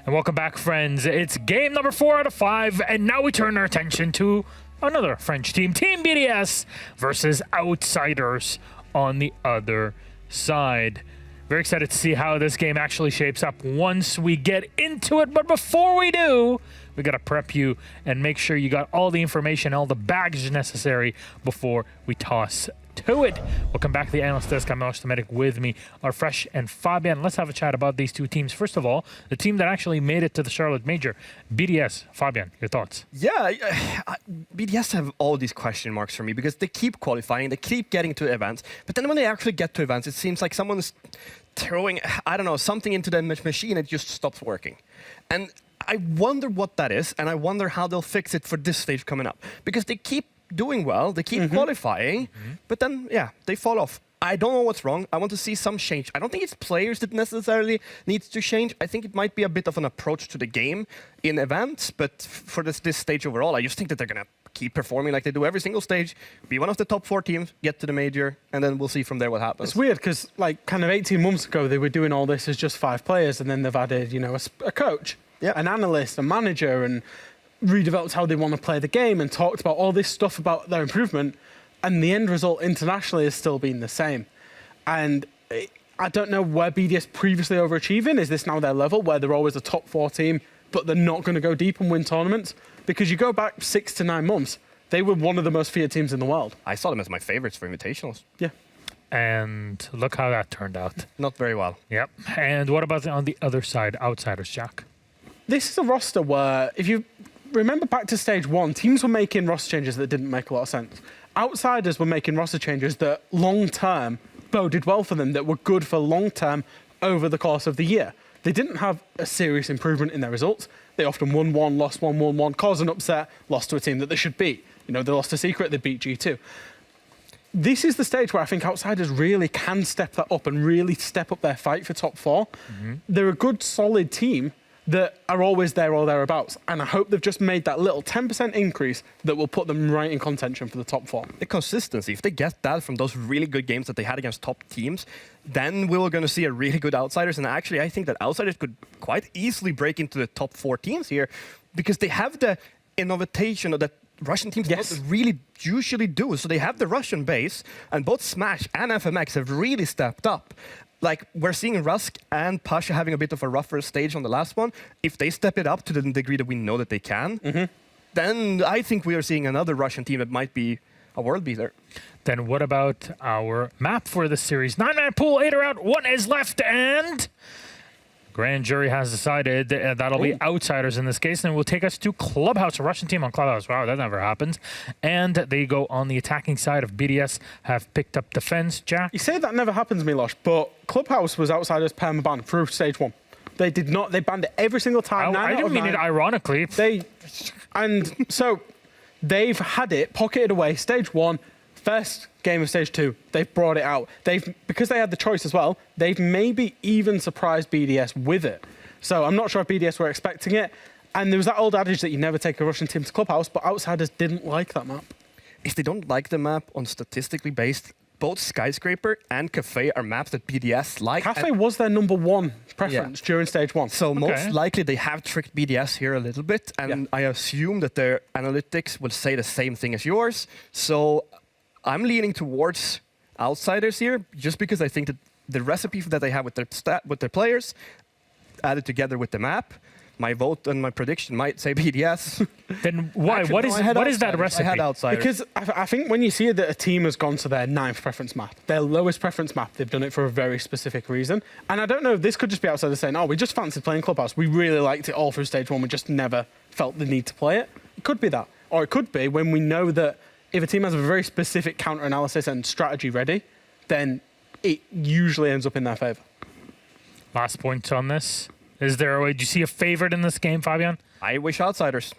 And welcome back, friends. It's game number 4 out of 5, and now we turn our attention to another French team, Team BDS versus Outsiders on the other side. Very excited to see how this game actually shapes up once we get into it. But before we do, we got to prep you and make sure you got all the information, all the baggage necessary before we toss to it. Welcome back to the Analyst Desk. I'm Miloš Tometic. With me are Fresh and Fabian. Let's have a chat about these two teams. First of all, the team that actually made it to the Charlotte Major, BDS. Fabian, your thoughts? Yeah, BDS have all these question marks for me because they keep qualifying, they keep getting to events, but then when they actually get to events, it seems like someone's throwing, I don't know, something into the machine and it just stops working. And I wonder what that is, and I wonder how they'll fix it for this stage coming up. Because they keep doing well, they keep qualifying, but then, yeah, they fall off. I don't know what's wrong. I want to see some change. I don't think it's players that necessarily needs to change. I think it might be a bit of an approach to the game in events, but for this stage overall, I just think that they're going to keep performing like they do every single stage, be one of the top 4 teams, get to the major, and then we'll see from there what happens. It's weird because, like, kind of 18 months ago, they were doing all this as just 5 players, and then they've added, you know, a coach, an analyst, a manager, and redeveloped how they want to play the game and talked about all this stuff about their improvement, and the end result internationally has still been the same. And I don't know where BDS previously overachieving. Is this now their level where they're always a top 4 team, but they're not going to go deep and win tournaments? Because you go back 6 to 9 months, they were one of the most feared teams in the world. I saw them as my favorites for invitationals. Yeah. And look how that turned out. Not very well. Yep. And what about on the other side, Outsiders, Jack? This is a roster where, if you remember back to stage 1, teams were making roster changes that didn't make a lot of sense. Outsiders were making roster changes that long-term boded well for them, that were good for long-term over the course of the year. They didn't have a serious improvement in their results. They often won 1, lost 1, won 1, caused an upset, lost to a team that they should beat. You know, they lost to Secret, they beat G2. This is the stage where I think Outsiders really can step that up and really step up their fight for top 4. They're a good, solid team that are always there or thereabouts. And I hope they've just made that little 10% increase that will put them right in contention for the top 4. The consistency, if they get that from those really good games that they had against top teams, then we're going to see a really good Outsiders. And actually, I think that Outsiders could quite easily break into the top 4 teams here because they have the innovation that Russian teams don't really usually do. So they have the Russian base, and both Smash and FMX have really stepped up. Like, we're seeing Rusk and Pasha having a bit of a rougher stage on the last one. If they step it up to the degree that we know that they can, then I think we are seeing another Russian team that might be a world beater. Then what about our map for the series? 9-man pool, 8 are out, 1 is left, and grand jury has decided that'll be Outsiders in this case, and it will take us to Clubhouse, a Russian team on Clubhouse. Wow, that never happens. And they go on the attacking side of BDS, have picked up defense. Jack? You say that never happens, Miloš, but Clubhouse was Outsiders permaban through stage 1. They did not, they banned it every single time. I didn't mean it ironically. And so they've had it pocketed away, stage 1, first game of stage 2, they've brought it out. Because they had the choice as well, they've maybe even surprised BDS with it. So I'm not sure if BDS were expecting it. And there was that old adage that you never take a Russian team to Clubhouse, but Outsiders didn't like that map. If they don't like the map on statistically based, both Skyscraper and Cafe are maps that BDS like. Cafe was their #1 preference during stage 1. So most likely they have tricked BDS here a little bit, and I assume that their analytics will say the same thing as yours. So I'm leaning towards Outsiders here, just because I think that the recipe that they have with their players, added together with the map, my vote and my prediction might say BDS. Then why? Actually, what is that recipe? I had Outsiders. Because I think when you see that a team has gone to their 9th preference map, their lowest preference map, they've done it for a very specific reason. And I don't know, this could just be Outsiders saying, oh, we just fancied playing Clubhouse. We really liked it all through stage 1. We just never felt the need to play it. It could be that. Or it could be when we know that if a team has a very specific counter-analysis and strategy ready, then it usually ends up in their favor. Last point on this. Is there a way, do you see a favorite in this game, Fabian? I wish Outsiders.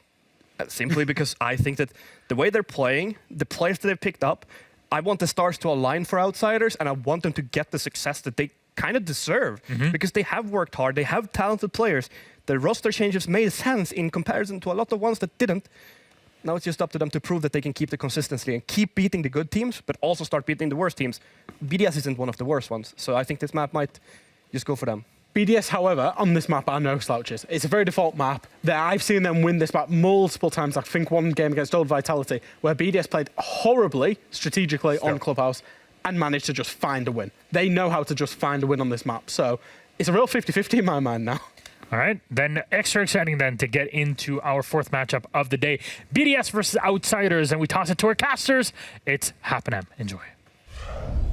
Simply because I think that the way they're playing, the players that they've picked up, I want the stars to align for Outsiders, and I want them to get the success that they kind of deserve. Because they have worked hard, they have talented players. The roster changes made sense in comparison to a lot of ones that didn't. Now it's just up to them to prove that they can keep the consistency and keep beating the good teams, but also start beating the worst teams. BDS isn't one of the worst ones, so I think this map might just go for them. BDS, however, on this map are no slouches. It's a very default map. I've seen them win this map multiple times. I think one game against Old Vitality, where BDS played horribly strategically on Clubhouse and managed to just find a win. They know how to just find a win on this map. So it's a real 50-50 in my mind now. All right, then extra exciting then to get into our fourth matchup of the day. BDS versus Outsiders, and we toss it to our casters. It's Happenem. Enjoy.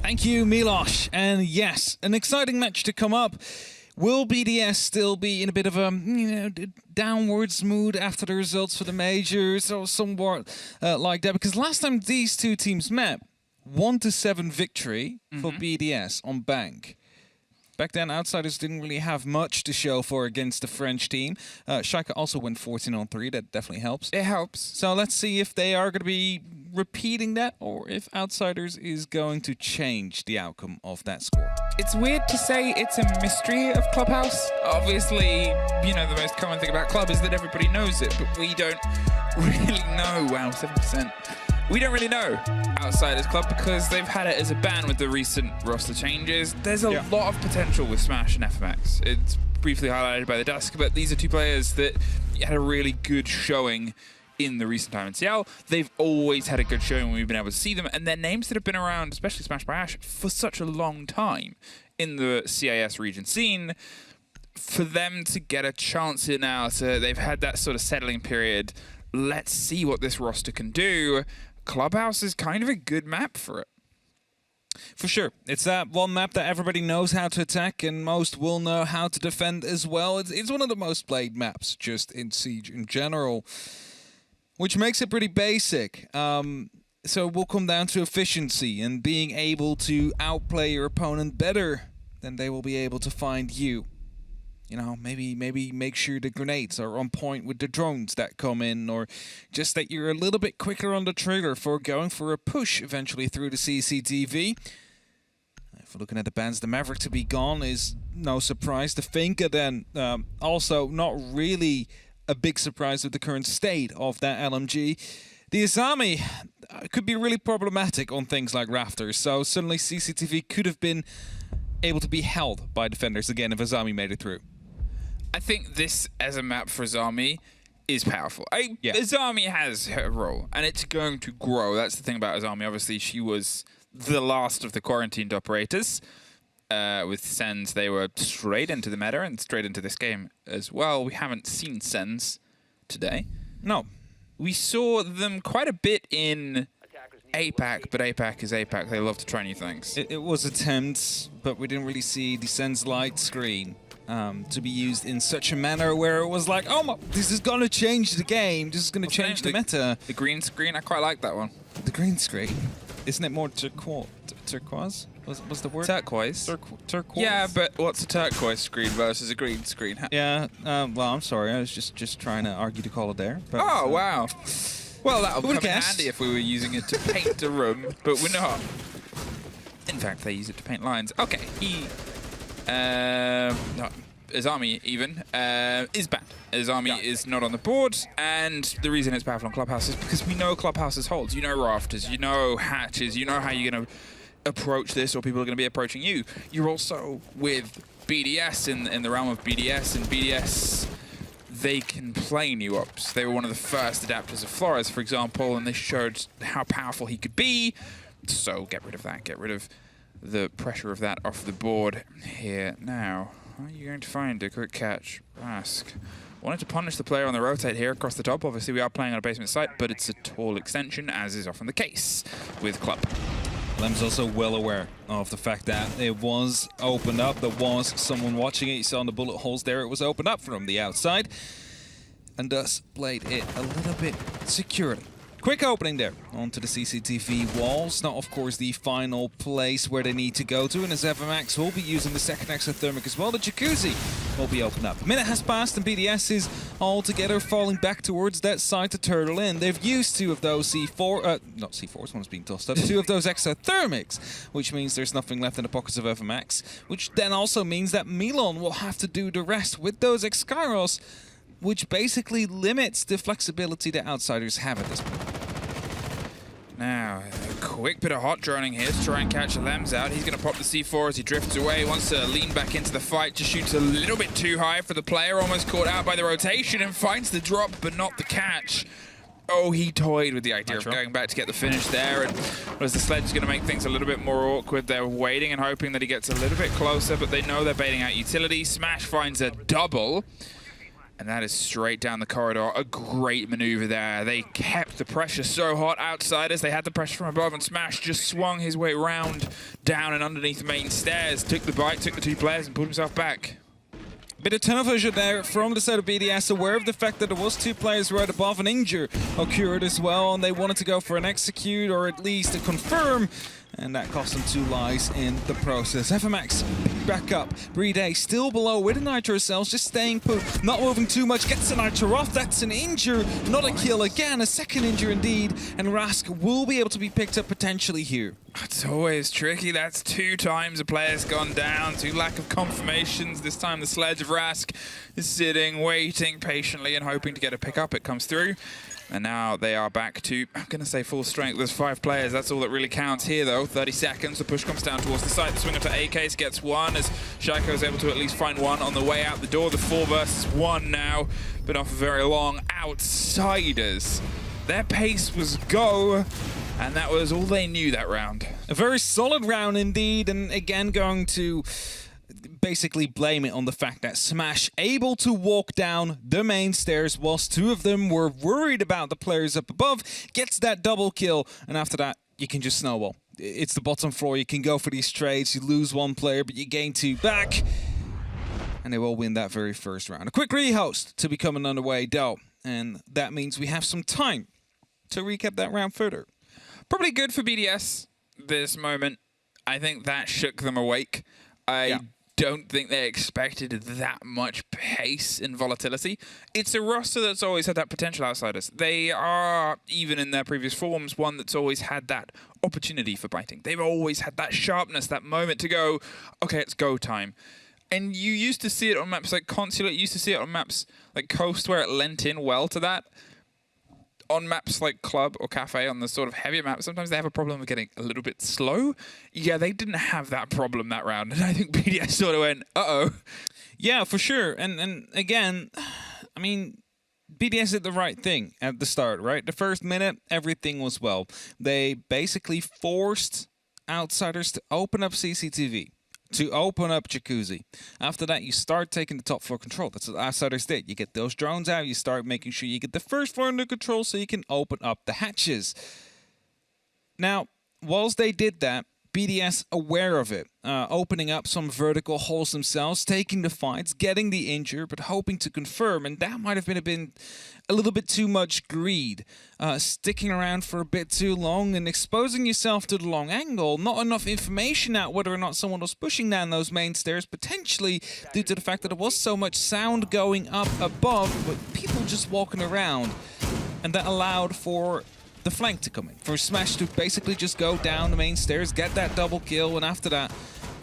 Thank you, Milosh. And yes, an exciting match to come up. Will BDS still be in a bit of a downwards mood after the results for the majors or somewhat like that? Because last time these two teams met, 1-7 victory for BDS on Bank. Back then, Outsiders didn't really have much to show for against the French team. Schalke also went 14-3. That definitely helps. It helps. So let's see if they are going to be repeating that or if Outsiders is going to change the outcome of that score. It's weird to say it's a mystery of Clubhouse. Obviously, you know, the most common thing about Club is that everybody knows it, but we don't really know. Wow, 7%. We don't really know Outsiders Club because they've had it as a ban with the recent roster changes. There's a lot of potential with Smash and FMX. It's briefly highlighted by the Dusk, but these are two players that had a really good showing in the recent time in CL. They've always had a good showing when we've been able to see them, and they're names that have been around, especially Smash by Ash, for such a long time in the CIS region scene. For them to get a chance here now, so they've had that sort of settling period. Let's see what this roster can do. Clubhouse is kind of a good map for it. For sure. It's that one map that everybody knows how to attack and most will know how to defend as well. It's one of the most played maps just in Siege in general, which makes it pretty basic. So it will come down to efficiency and being able to outplay your opponent better than they will be able to find you. You know, maybe make sure the grenades are on point with the drones that come in, or just that you're a little bit quicker on the trigger for going for a push eventually through the CCTV. If we're looking at the bans, the Maverick to be gone is no surprise. The Finka then also not really a big surprise with the current state of that LMG. The Azami could be really problematic on things like Rafters, so suddenly CCTV could have been able to be held by defenders again if Azami made it through. I think this as a map for Azami is powerful. Azami has her role, and it's going to grow. That's the thing about Azami. Obviously, she was the last of the quarantined operators. With Sens, they were straight into the meta and straight into this game as well. We haven't seen Sens today. No. We saw them quite a bit in APAC, but APAC is APAC. They love to try new things. It was attempts, but we didn't really see the Sen's light screen to be used in such a manner where it was like, oh my, this is going to change the game. This is going to change the meta. The green screen, I quite like that one. The green screen? Isn't it more turquoise? Was the word? Turquoise. Turquoise? Yeah, but what's a turquoise screen versus a green screen? Yeah, well, I'm sorry. I was just trying to argue to call it there. But, oh, wow. Well, that would come in guessed? handy if we were using it to paint a room, but we're not. In fact, they use it to paint lines. Okay, Azami even is banned. Azami is not on the board, and the reason it's powerful on Clubhouse is because we know Clubhouse's holds. You know Rafters, you know Hatches, you know how you're going to approach this, or people are going to be approaching you. You're also with BDS in the realm of BDS, and BDS, they can play new ops. They were one of the first adapters of Flores, for example, and they showed how powerful he could be. So get rid of that. Get rid of the pressure of that off the board here. Now, are you going to find a quick catch? Rask wanted to punish the player on the rotate here across the top. Obviously, we are playing on a basement site, but it's a tall extension, as is often the case with Club. Lem's also well aware of the fact that it was opened up. There was someone watching it. You saw on the bullet holes there, it was opened up from the outside, and thus played it a little bit securely. Quick opening there onto the CCTV walls. Not, of course, the final place where they need to go to. And as FMX will be using the second exothermic as well, the jacuzzi will be opened up. A minute has passed and BDS is all together falling back towards that side to turtle in. They've used two of those not C4s, one's being tossed up. Two of those exothermics, which means there's nothing left in the pockets of FMX, which then also means that Milon will have to do the rest with those X-Kairos, which basically limits the flexibility that Outsiders have at this point. Now, a quick bit of hot droning here to try and catch Lems out. He's going to pop the C4 as he drifts away. Wants to lean back into the fight. Just shoots a little bit too high for the player. Almost caught out by the rotation and finds the drop, but not the catch. Oh, he toyed with the idea of going back to get the finish there. And as the sledge is going to make things a little bit more awkward, they're waiting and hoping that he gets a little bit closer, but they know they're baiting out utility. Smash finds a double. And that is straight down the corridor. A great maneuver there. They kept the pressure so hot. Outsiders, they had the pressure from above, and Smash just swung his way round, down and underneath the main stairs. Took the bite, took the 2 players, and put himself back. Bit of tunnel vision there from the side of BDS, aware of the fact that there was 2 players right above. An injure occurred as well, and they wanted to go for an execute, or at least a confirm. And that cost them 2 lives in the process. FMX back up. BDS still below with the Nitro cells, just staying put, not moving too much. Gets the Nitro off. That's an injure, not a kill again. A second injure indeed. And Rask will be able to be picked up potentially here. It's always tricky. That's 2 times a player's gone down. 2 lack of confirmations. This time the sledge of Rask is sitting, waiting patiently and hoping to get a pick up. It comes through. And now they are back to, I'm going to say full strength. There's 5 players. That's all that really counts here, though. 30 seconds. The push comes down towards the side. The swing up to AKs gets 1 as Shaiko is able to at least find 1 on the way out the door. The 4 versus 1 now. Been off very long. Outsiders. Their pace was go. And that was all they knew that round. A very solid round indeed. And again, going to basically blame it on the fact that Smash able to walk down the main stairs whilst 2 of them were worried about the players up above, gets that double kill, and after that you can just snowball. It's the bottom floor, you can go for these trades, you lose 1 player but you gain 2 back, and they will win that very first round. A quick rehost to be coming underway though, and that means we have some time to recap that round further. Probably good for BDS this moment. I think that shook them awake. I don't think they expected that much pace and volatility. It's a roster that's always had that potential, Outsiders. They are, even in their previous forms, one that's always had that opportunity for biting. They've always had that sharpness, that moment to go, okay, it's go time. And you used to see it on maps like Consulate, you used to see it on maps like Coast where it lent in well to that. On maps like Club or Cafe, on the sort of heavier maps, sometimes they have a problem with getting a little bit slow. Yeah, they didn't have that problem that round, and I think BDS sort of went, uh-oh. Yeah, for sure. And again, I mean, BDS did the right thing at the start, right? The first minute, everything was well. They basically forced Outsiders to open up CCTV, to open up Jacuzzi. After that, you start taking the top floor control. That's what Outsiders did. You get those drones out, you start making sure you get the first floor under control so you can open up the hatches. Now, whilst they did that, BDS aware of it, opening up some vertical holes themselves, taking the fights, getting the injure, but hoping to confirm, and that might have been a little bit too much greed. Sticking around for a bit too long and exposing yourself to the long angle, not enough information out whether or not someone was pushing down those main stairs, potentially due to the fact that there was so much sound going up above, but people just walking around, and that allowed for the flank to come in, for Smash to basically just go down the main stairs, get that double kill, and after that,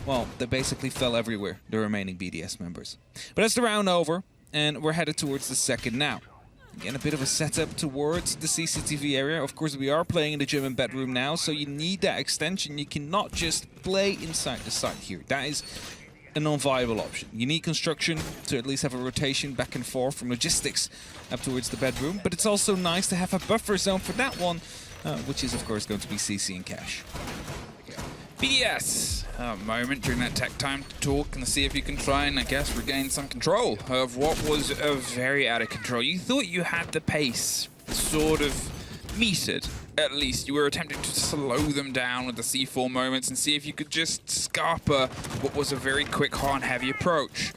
well, they basically fell everywhere, the remaining BDS members. But that's the round over, and we're headed towards the second now. Again, a bit of a setup towards the CCTV area. Of course, we are playing in the gym and bedroom now, so you need that extension. You cannot just play inside the site here. That is a non-viable option. You need construction to at least have a rotation back and forth from logistics up towards the bedroom, but it's also nice to have a buffer zone for that one, which is of course going to be CC and Cash. BDS, a moment during that tech time to talk and see if you can try and, I guess, regain some control of what was very out of control. You thought you had the pace sort of metered. At least you were attempting to slow them down with the C4 moments and see if you could just scarper what was a very quick, hard, heavy approach.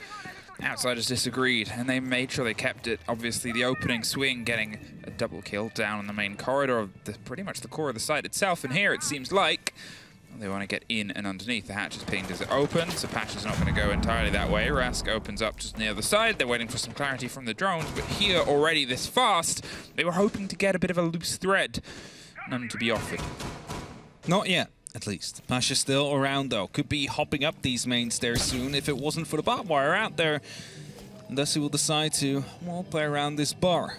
Outsiders disagreed, and they made sure they kept it. Obviously, the opening swing getting a double kill down in the main corridor of pretty much the core of the site itself. And here it seems like they want to get in and underneath. The hatch is pinged as it opens, so Patch is not going to go entirely that way. Rask opens up just near the side. They're waiting for some clarity from the drones, but here already this fast, they were hoping to get a bit of a loose thread. None to be offered. Not yet, at least. Pasha still around though. Could be hopping up these main stairs soon if it wasn't for the barbed wire out there. And thus he will decide to, well, play around this bar.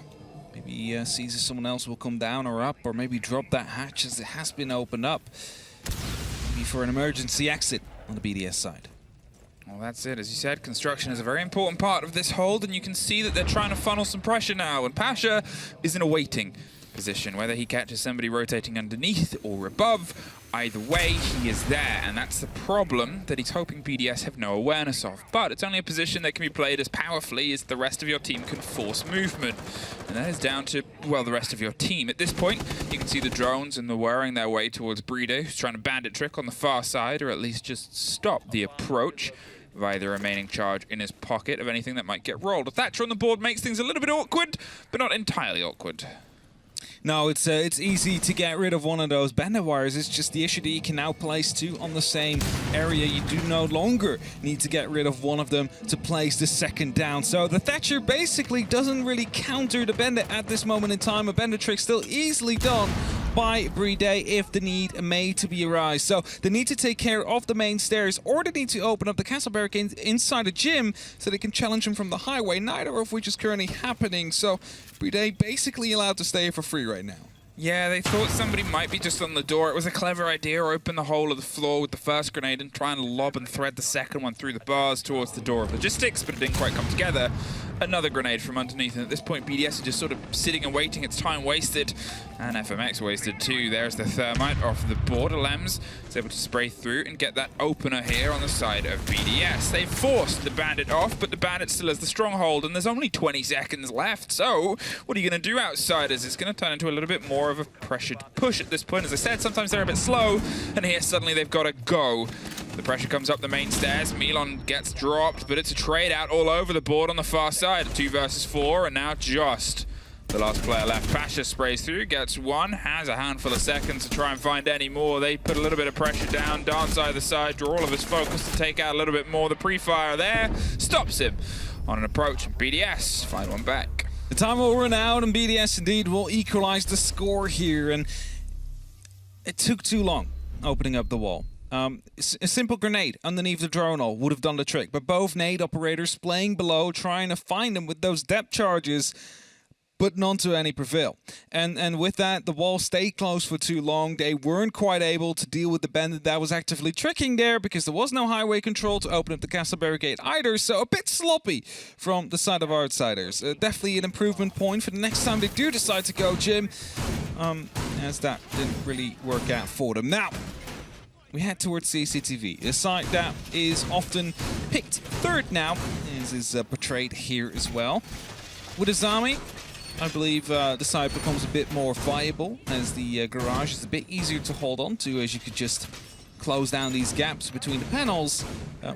Maybe sees if someone else will come down or up, or maybe drop that hatch as it has been opened up. Maybe for an emergency exit on the BDS side. Well, that's it. As you said, construction is a very important part of this hold, and you can see that they're trying to funnel some pressure now. And Pasha is in a waiting position, whether he catches somebody rotating underneath or above. Either way, he is there, and that's the problem that he's hoping BDS have no awareness of. But it's only a position that can be played as powerfully as the rest of your team can force movement. And that is down to, well, the rest of your team. At this point, you can see the drones and they're whirring their way towards BDS, who's trying to bandit trick on the far side, or at least just stop the approach via the remaining charge in his pocket of anything that might get rolled. A Thatcher on the board makes things a little bit awkward, but not entirely awkward. No, it's easy to get rid of one of those bandit wires. It's just the issue that you can now place two on the same area. You do no longer need to get rid of one of them to place the second down. So the Thatcher basically doesn't really counter the bandit at this moment in time. A bandit trick still easily done by BDS if the need may to be arise. So they need to take care of the main stairs, or they need to open up the castle barricade inside the gym so they can challenge him from the highway, neither of which is currently happening. So BDS basically allowed to stay for free right now. Yeah, they thought somebody might be just on the door. It was a clever idea. Open the hole of the floor with the first grenade and try and lob and thread the second one through the bars towards the door of logistics, but it didn't quite come together. Another grenade from underneath, and at this point BDS are just sort of sitting and waiting. It's time wasted, and FMX wasted too. There's the thermite off the board. Lems is able to spray through and get that opener here on the side of BDS. They've forced the bandit off, but the bandit still has the stronghold, and there's only 20 seconds left. So what are you going to do, Outsiders? It's going to turn into a little bit more of a pressured push at this point. As I said, sometimes they're a bit slow, and here suddenly they've got to go. The pressure comes up the main stairs. Milan gets dropped, but it's a trade out all over the board on the far side. 2 versus 4, and now just the last player left. Pasha sprays through, gets one, has a handful of seconds to try and find any more. They put a little bit of pressure down, dance either side, draw all of his focus to take out a little bit more. The pre-fire there stops him on an approach, and BDS find one back. The time will run out, and BDS indeed will equalize the score here, and it took too long opening up the wall. A simple grenade underneath the drone hole would have done the trick, but both nade operators playing below, trying to find them with those depth charges, but none to any prevail. And with that, the wall stayed closed for too long. They weren't quite able to deal with the bandit that was actively tricking there, because there was no highway control to open up the castle barricade either, so a bit sloppy from the side of our Outsiders. Definitely an improvement point for the next time they do decide to go gym, as that didn't really work out for them. Now, we head towards CCTV, a site that is often picked third now, as is portrayed here as well. With Azami, I believe the site becomes a bit more viable, as the garage is a bit easier to hold on to, as you could just close down these gaps between the panels,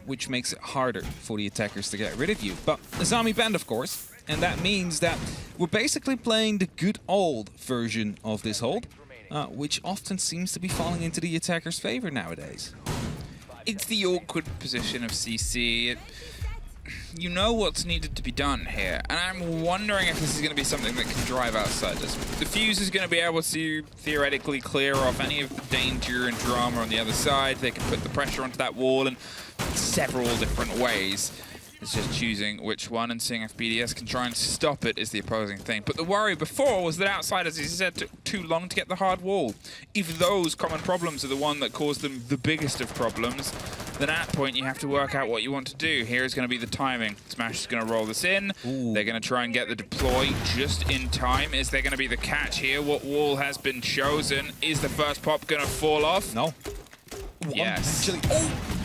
which makes it harder for the attackers to get rid of you. But Azami banned, of course, and that means that we're basically playing the good old version of this hold, which often seems to be falling into the attacker's favor nowadays. It's the awkward position of CC. You know what's needed to be done here, and I'm wondering if this is going to be something that can drive Outsiders. The fuse is going to be able to theoretically clear off any of the danger and drama on the other side. They can put the pressure onto that wall in several different ways. It's just choosing which one and seeing if BDS can try and stop it is the opposing thing. But the worry before was that Outsiders, as you said, took too long to get the hard wall. If those common problems are the one that caused them the biggest of problems, then at that point you have to work out what you want to do. Here is going to be the timing. Smash is going to roll this in. Ooh. They're going to try and get the deploy just in time. Is there going to be the catch here? What wall has been chosen? Is the first pop going to fall off? No. Yes. Actually, oh!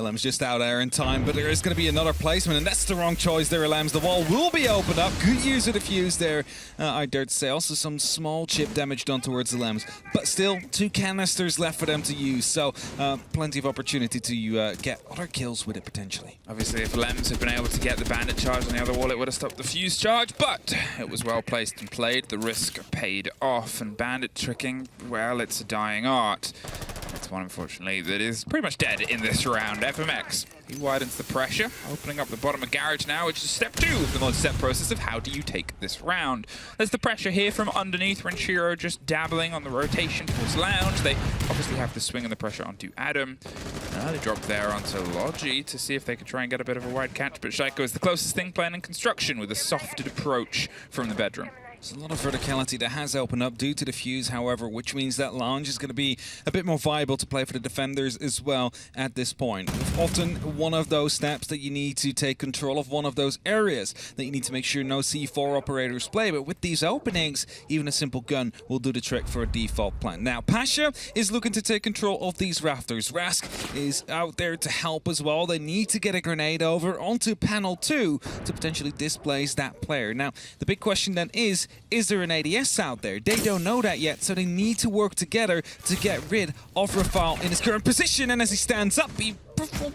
Lem's just out there in time, but there is going to be another placement, and that's the wrong choice there, Lems. The wall will be opened up. Good use of the fuse there, I dare to say. Also some small chip damage done towards the Lems, but still 2 canisters left for them to use, so plenty of opportunity to get other kills with it potentially. Obviously, if Lems had been able to get the bandit charge on the other wall, it would have stopped the fuse charge, but it was well placed and played. The risk paid off, and bandit tricking, well, it's a dying art. It's one, unfortunately, that is pretty much dead in this round. FMX, he widens the pressure, opening up the bottom of garage now, which is step 2 of the multi-step process of how do you take this round. There's the pressure here from underneath, Renshiro just dabbling on the rotation towards lounge. They obviously have the swing and the pressure onto Adam. They dropped there onto Logi to see if they could try and get a bit of a wide catch, but Shaiko is the closest thing playing in construction with a softed approach from the bedroom. There's a lot of verticality that has opened up due to the fuse, however, which means that lounge is going to be a bit more viable to play for the defenders as well at this point. Often one of those steps that you need to take control of, one of those areas that you need to make sure no C4 operators play, but with these openings, even a simple gun will do the trick for a default plan. Now, Pasha is looking to take control of these rafters. Rask is out there to help as well. They need to get a grenade over onto panel 2 to potentially displace that player. Now, the big question then is there an ADS out there? They don't know that yet, so they need to work together to get rid of Rafal in his current position. And as he stands up, he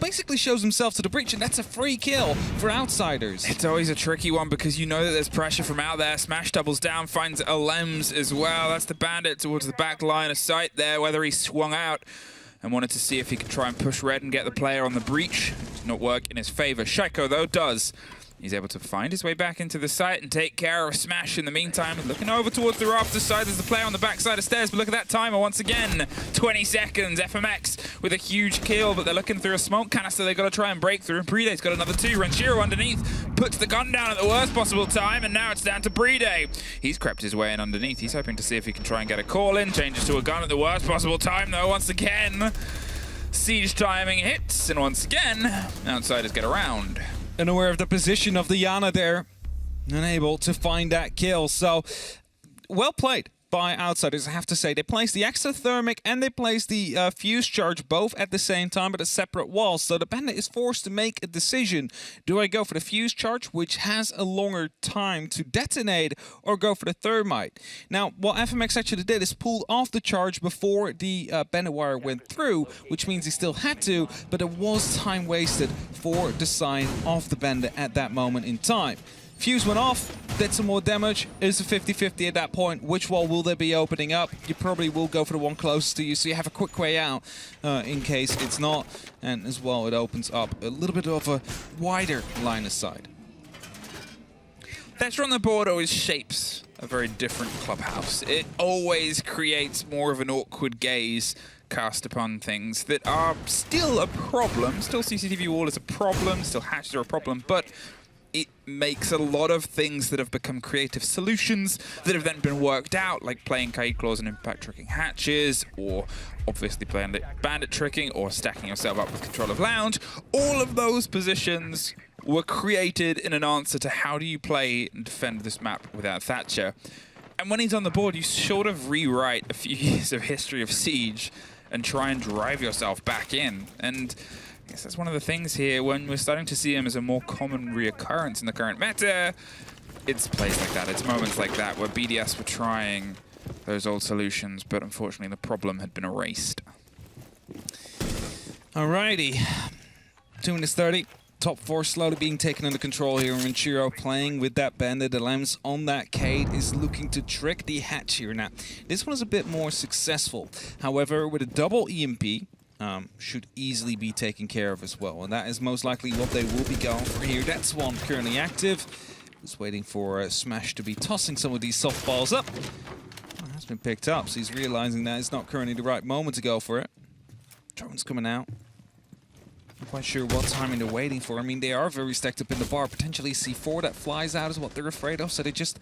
basically shows himself to the breach, and that's a free kill for Outsiders. It's always a tricky one because you know that there's pressure from out there. Smash doubles down, finds Alems as well. That's the Bandit towards the back line of sight there, whether he swung out and wanted to see if he could try and push red and get the player on the breach. Did not work in his favor. Shaiko, though, does. He's able to find his way back into the site and take care of Smash in the meantime. Looking over towards the rafter side, there's the player on the backside of stairs, but look at that timer once again. 20 seconds, FMX with a huge kill, but they're looking through a smoke canister. They've got to try and break through. Breede's got another 2. Renshiro underneath, puts the gun down at the worst possible time, and now it's down to Breede. He's crept his way in underneath. He's hoping to see if he can try and get a call in. Changes to a gun at the worst possible time, though, once again. Siege timing hits, and once again, Outsiders get around. Unaware of the position of the Yana there, unable to find that kill. So, well played by Outsiders, I have to say. They placed the exothermic and they placed the fuse charge both at the same time, but at separate walls. So the Bandit is forced to make a decision. Do I go for the fuse charge, which has a longer time to detonate, or go for the thermite? Now, what FMX actually did is pulled off the charge before the Bandit wire went through, which means he still had to, but it was time wasted for the sign of the Bandit at that moment in time. Fuse went off, did some more damage. It's a 50-50 at that point. Which wall will they be opening up? You probably will go for the one closest to you, so you have a quick way out in case it's not. And as well, it opens up a little bit of a wider line of sight. Thatcher on the board always shapes a very different clubhouse. It always creates more of an awkward gaze cast upon things that are still a problem. Still CCTV wall is a problem, still hatches are a problem, but it makes a lot of things that have become creative solutions that have then been worked out, like playing Kaid Claws and impact tricking hatches, or obviously playing bandit tricking, or stacking yourself up with control of lounge. All of those positions were created in an answer to how do you play and defend this map without Thatcher. And when he's on the board, you sort of rewrite a few years of history of Siege and try and drive yourself back in. And I guess that's one of the things here when we're starting to see him as a more common reoccurrence in the current meta. It's plays like that, it's moments like that where BDS were trying those old solutions, but unfortunately the problem had been erased. Alrighty, 2 minutes 30. Top 4 slowly being taken under control here. Renshiro playing with that Bandit. The Lems on that Kaid is looking to trick the hatch here. Now, this one is a bit more successful. However, with a double EMP, should easily be taken care of as well. And that is most likely what they will be going for here. That's one currently active. Just waiting for Smash to be tossing some of these softballs up. Oh, that's been picked up, so he's realizing that it's not currently the right moment to go for it. Drone's coming out. Not quite sure what timing they're waiting for. I mean, they are very stacked up in the bar. Potentially C4 that flies out is what they're afraid of, so they just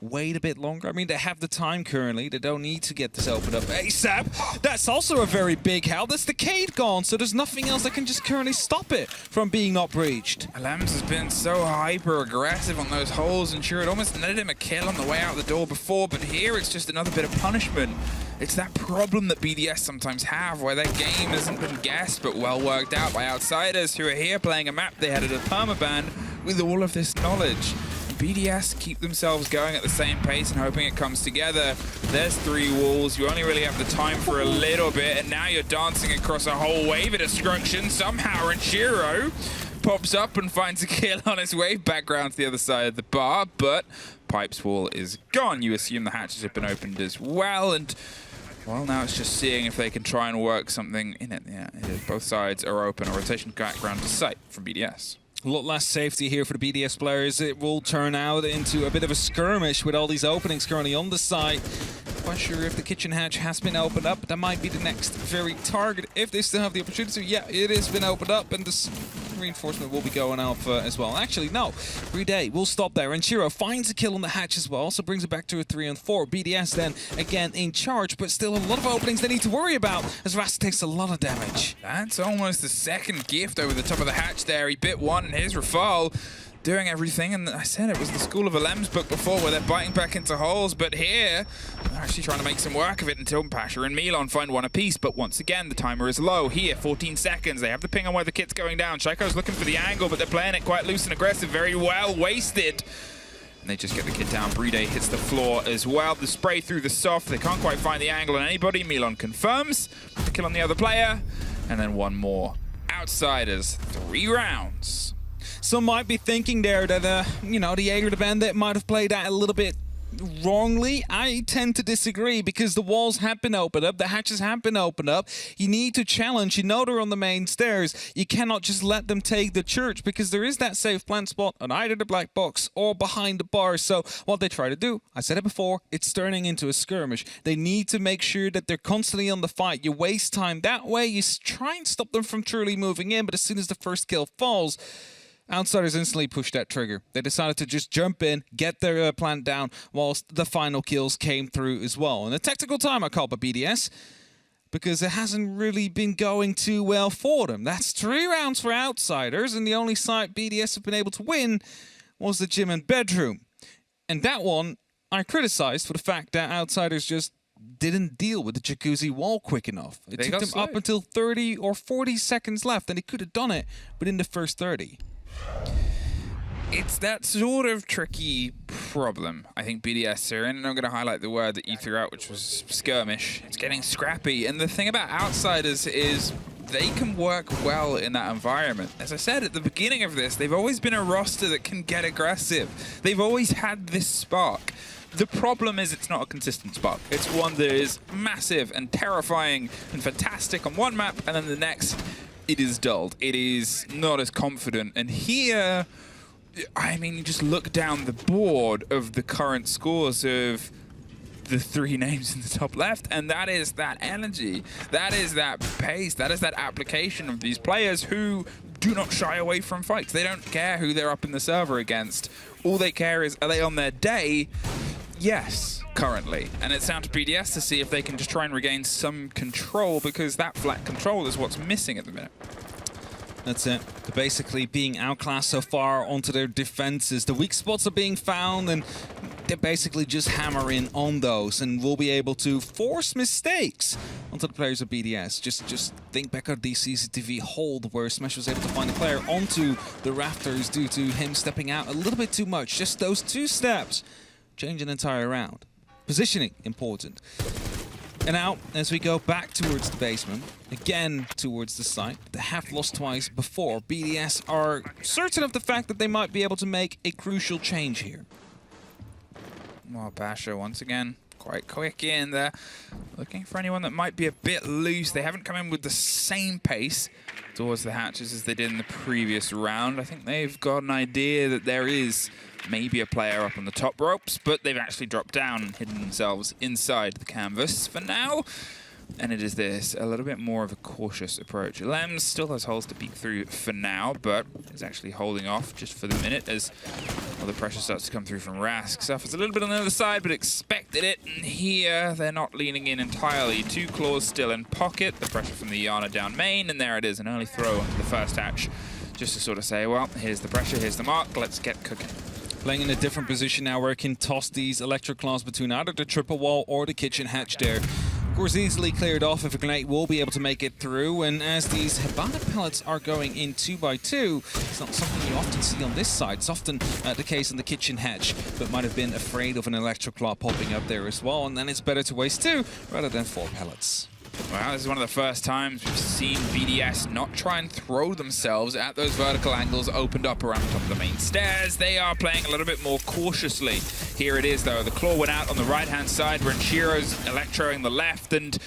wait a bit longer. I mean, they have the time currently. They don't need to get this opened up ASAP. That's also a very big help. That's the Kaid gone, so there's nothing else that can just currently stop it from being not breached. Alems has been so hyper-aggressive on those holes, and sure, it almost netted him a kill on the way out the door before, but here it's just another bit of punishment. It's that problem that BDS sometimes have, where their game hasn't been guessed, but well worked out by Outsiders who are here playing a map they had at a permaban with all of this knowledge. BDS keep themselves going at the same pace and hoping it comes together. There's 3 walls. You only really have the time for a little bit, and now you're dancing across a whole wave of destruction. Somehow Renshiro pops up and finds a kill on his way back round to the other side of the bar, but Pipe's wall is gone. You assume the hatches have been opened as well, and well, now it's just seeing if they can try and work something in it. Yeah, both sides are open. A rotation background to sight from BDS. A lot less safety here for the BDS players. It will turn out into a bit of a skirmish with all these openings currently on the side. quite sure if the kitchen hatch has been opened up. That might be the next very target if they still have the opportunity. Yeah, it has been opened up, and this reinforcement will be going up as well. Actually, no. BDS will stop there, and Shiro finds a kill on the hatch as well, so brings it back to a 3-4. BDS then again in charge, but still a lot of openings they need to worry about as Rast takes a lot of damage. That's almost the second gift over the top of the hatch there. He bit one, and here's Rafal doing everything. And I said it was the School of Alem's book before where they're biting back into holes, but here they're actually trying to make some work of it until Pasha and Milan find one apiece. But once again, the timer is low. Here, 14 seconds. They have the ping on where the kit's going down. Shaiko's looking for the angle, but they're playing it quite loose and aggressive. Very well wasted. And they just get the kit down. BDS hits the floor as well. The spray through the soft. They can't quite find the angle on anybody. Milan confirms the kill on the other player. And then one more. Outsiders, 3 rounds. Some might be thinking there that, you know, the Jaeger the Bandit might have played that a little bit wrongly. I tend to disagree because the walls have been opened up, the hatches have been opened up. You need to challenge. You know they're on the main stairs. You cannot just let them take the church because there is that safe plant spot on either the black box or behind the bar. So what they try to do, I said it before, it's turning into a skirmish. They need to make sure that they're constantly on the fight. You waste time that way. You try and stop them from truly moving in, but as soon as the first kill falls, Outsiders instantly pushed that trigger. They decided to just jump in, get their plant down, whilst the final kills came through as well. And a tactical time I call by BDS, because it hasn't really been going too well for them. That's 3 rounds for Outsiders, and the only site BDS have been able to win was the gym and bedroom. And that one, I criticized for the fact that Outsiders just didn't deal with the jacuzzi wall quick enough. It took them up until 30 or 40 seconds left, and they could have done it within the first 30. It's that sort of tricky problem, I think BDS are in, and I'm going to highlight the word that you threw out, which was skirmish. It's getting scrappy, and the thing about Outsiders is they can work well in that environment. As I said at the beginning of this, they've always been a roster that can get aggressive. They've always had this spark. The problem is it's not a consistent spark. It's one that is massive and terrifying and fantastic on one map, and then the next, it is dulled. It is not as confident. And here, I mean, you just look down the board of the current scores of the 3 names in the top left, and that is that energy, that is that pace, that is that application of these players who do not shy away from fights. They don't care who they're up in the server against. All they care is, are they on their day? Yes, currently. And it's down to BDS to see if they can just try and regain some control, because that flat control is what's missing at the minute. That's it. They're basically being outclassed so far onto their defenses. The weak spots are being found, and they're basically just hammering on those, and will be able to force mistakes onto the players of BDS. Just think back at the CCTV hold where Smash was able to find a player onto the rafters due to him stepping out a little bit too much. Just those 2 steps change an entire round. Positioning, important. And now, as we go back towards the basement, again towards the site, they have lost twice before. BDS are certain of the fact that they might be able to make a crucial change here. Well, Pasha, once again, quite quick in there. Looking for anyone that might be a bit loose. They haven't come in with the same pace towards the hatches as they did in the previous round. I think they've got an idea that there is maybe a player up on the top ropes, but they've actually dropped down and hidden themselves inside the canvas for now. And it is this, a little bit more of a cautious approach. Lems still has holes to peek through for now, but is actually holding off just for the minute as all the pressure starts to come through from Rask. Suffers a little bit on the other side, but expected it. And here, they're not leaning in entirely. 2 claws still in pocket. The pressure from the Yana down main, and there it is, an early throw onto the first hatch. Just to sort of say, well, here's the pressure, here's the mark, let's get cooking. Playing in a different position now where it can toss these electric claws between either the triple wall or the kitchen hatch there. Of course, easily cleared off if a grenade will be able to make it through. And as these Hibana pellets are going in 2 by 2, it's not something you often see on this side. It's often the case in the kitchen hatch, but might have been afraid of an electric claw popping up there as well. And then it's better to waste 2 rather than 4 pellets. Well, this is one of the first times we've seen BDS not try and throw themselves at those vertical angles opened up around the top of the main stairs. They are playing a little bit more cautiously. Here it is, though. The claw went out on the right-hand side, Renshiro's electroing the left, and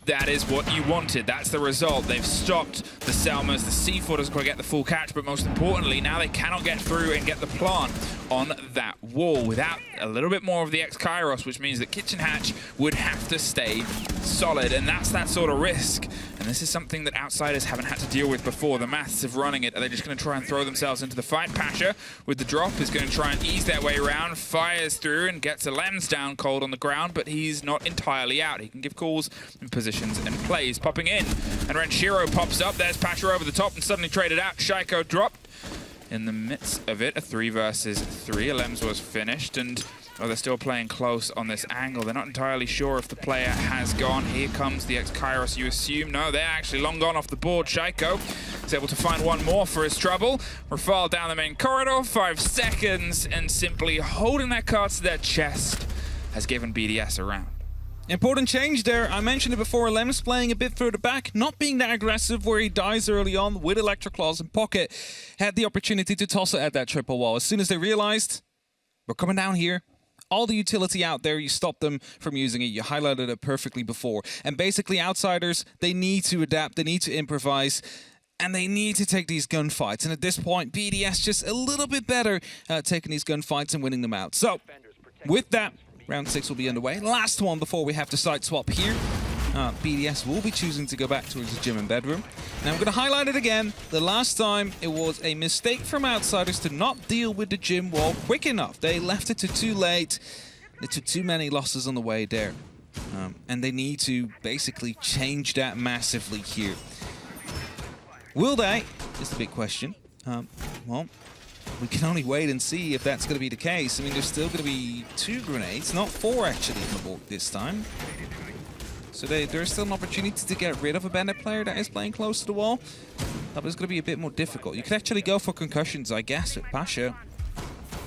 that is what you wanted. That's the result. They've stopped the Selmas. The C4 doesn't quite get the full catch, but most importantly, now they cannot get through and get the plant on that wall. Without a little bit more of the X-Kairos, which means that Kitchen Hatch would have to stay solid, and that's that sort of risk. And this is something that Outsiders haven't had to deal with before. The maths of running it, are they just going to try and throw themselves into the fight? Pasha, with the drop, is going to try and ease their way around, fires through and gets a Lems down cold on the ground, but he's not entirely out. He can give calls and positions and plays. Popping in, and Renshiro pops up. There's Pasha over the top and suddenly traded out. Shaiko dropped in the midst of it. A 3 versus 3. Lems was finished, and they're still playing close on this angle. They're not entirely sure if the player has gone. Here comes the X-Kairos, you assume. No, they're actually long gone off the board. Shaiko is able to find one more for his trouble. Rafal down the main corridor, 5 seconds, and simply holding their cards to their chest has given BDS a round. Important change there. I mentioned it before. Lems playing a bit further back, not being that aggressive where he dies early on with Electroclaws in pocket. Had the opportunity to toss it at that triple wall. As soon as they realized, we're coming down here, all the utility out there, you stop them from using it. You highlighted it perfectly before. And basically, Outsiders, they need to adapt, they need to improvise, and they need to take these gunfights. And at this point, BDS just a little bit better at taking these gunfights and winning them out. So, with that, round 6 will be underway. Last one before we have to side swap here. BDS will be choosing to go back towards the gym and bedroom. Now I'm going to highlight it again. The last time it was a mistake from Outsiders to not deal with the gym wall quick enough. They left it too late. They took too many losses on the way there. And they need to basically change that massively here. Will they? Is the big question. Well, we can only wait and see if that's going to be the case. I mean, there's still going to be 2 grenades, not 4 actually on the board this time. So there's still an opportunity to get rid of a Bandit player that is playing close to the wall. That was going to be a bit more difficult. You could actually go for concussions, I guess, with Pasha.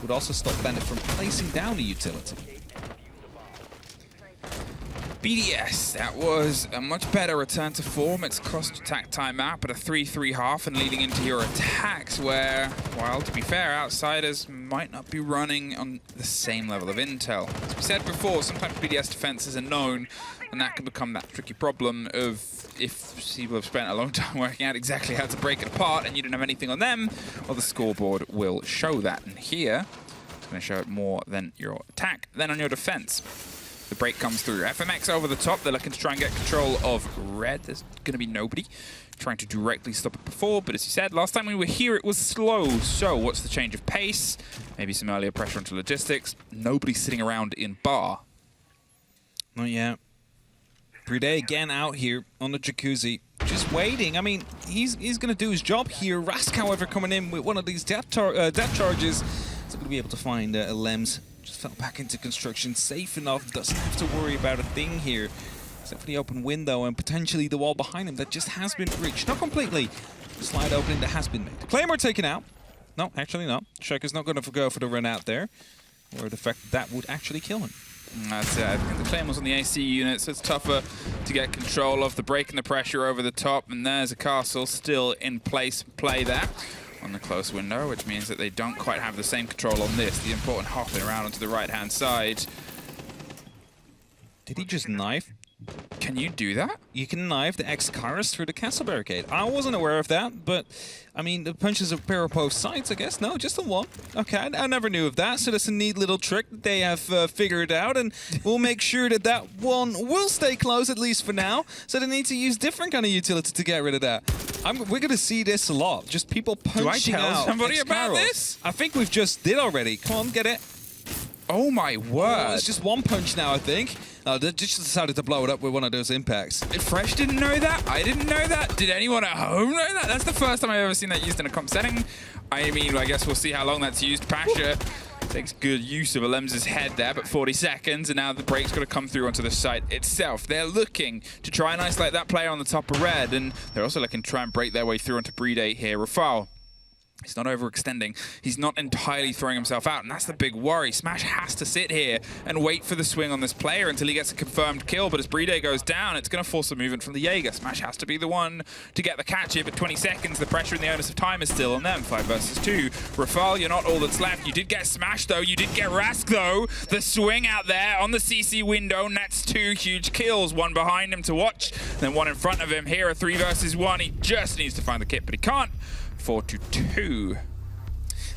Would also stop Bandit from placing down the utility. BDS, that was a much better return to form. It's cost attack timeout, but a 3-3 half and leading into your attacks where, well, to be fair, Outsiders might not be running on the same level of intel. As we said before, sometimes BDS defenses are known, and that can become that tricky problem of if people have spent a long time working out exactly how to break it apart and you don't have anything on them, well, the scoreboard will show that. And here, it's going to show it more than your attack, than on your defense. The break comes through. FMX over the top. They're looking to try and get control of red. There's going to be nobody trying to directly stop it before. But as you said, last time we were here, it was slow. So what's the change of pace? Maybe some earlier pressure onto logistics. Nobody sitting around in bar. Not yet. Bride again out here on the jacuzzi. Just waiting. I mean, he's going to do his job here. Rask, however, coming in with one of these death charges. He's going to be able to find Lems. Just fell back into construction, safe enough, doesn't have to worry about a thing here. Except for the open window and potentially the wall behind him that just has been breached. Not completely. Slide opening that has been made. Claymore taken out. No, actually not. Shaiko's not going to go for the run out there. Or the fact that would actually kill him. That's it. I think the Claymore's on the AC unit, so it's tougher to get control of. The break and the pressure over the top, and there's a castle still in place. Play there on the close window, which means that they don't quite have the same control on this. The important hopping around onto the right-hand side. Did he just knife? Can you do that? You can knife the X-Kairos through the castle barricade. I wasn't aware of that, but I mean, the punches appear both sides, I guess. No, just on one. Okay, I never knew of that, so that's a neat little trick that they have figured out, and we'll make sure that that one will stay close, at least for now, so they need to use different kind of utility to get rid of that. We're going to see this a lot, just people punching out. Do I tell somebody about this? I think we've just did already. Come on, get it. Oh my word. Oh, it's just one punch now, I think. They just decided to blow it up with one of those impacts. Fresh didn't know that. I didn't know that. Did anyone at home know that? That's the first time I've ever seen that used in a comp setting. I mean, I guess we'll see how long that's used. Pasha takes good use of Alem's head there, but 40 seconds, and now the break's got to come through onto the site itself. They're looking to try and isolate that player on the top of red, and they're also looking to try and break their way through onto Bride here. Rafal. He's not overextending. He's not entirely throwing himself out, and that's the big worry. Smash has to sit here and wait for the swing on this player until he gets a confirmed kill, but as Bride goes down, it's going to force a movement from the Jaeger. Smash has to be the one to get the catch here, but 20 seconds, the pressure and the onus of time is still on them. 5 versus 2. Rafal, you're not all that's left. You did get Smash, though. You did get Rask, though. The swing out there on the CC window nets 2 huge kills. One behind him to watch, then one in front of him. Here, a 3 versus 1. He just needs to find the kit, but he can't. 4-2.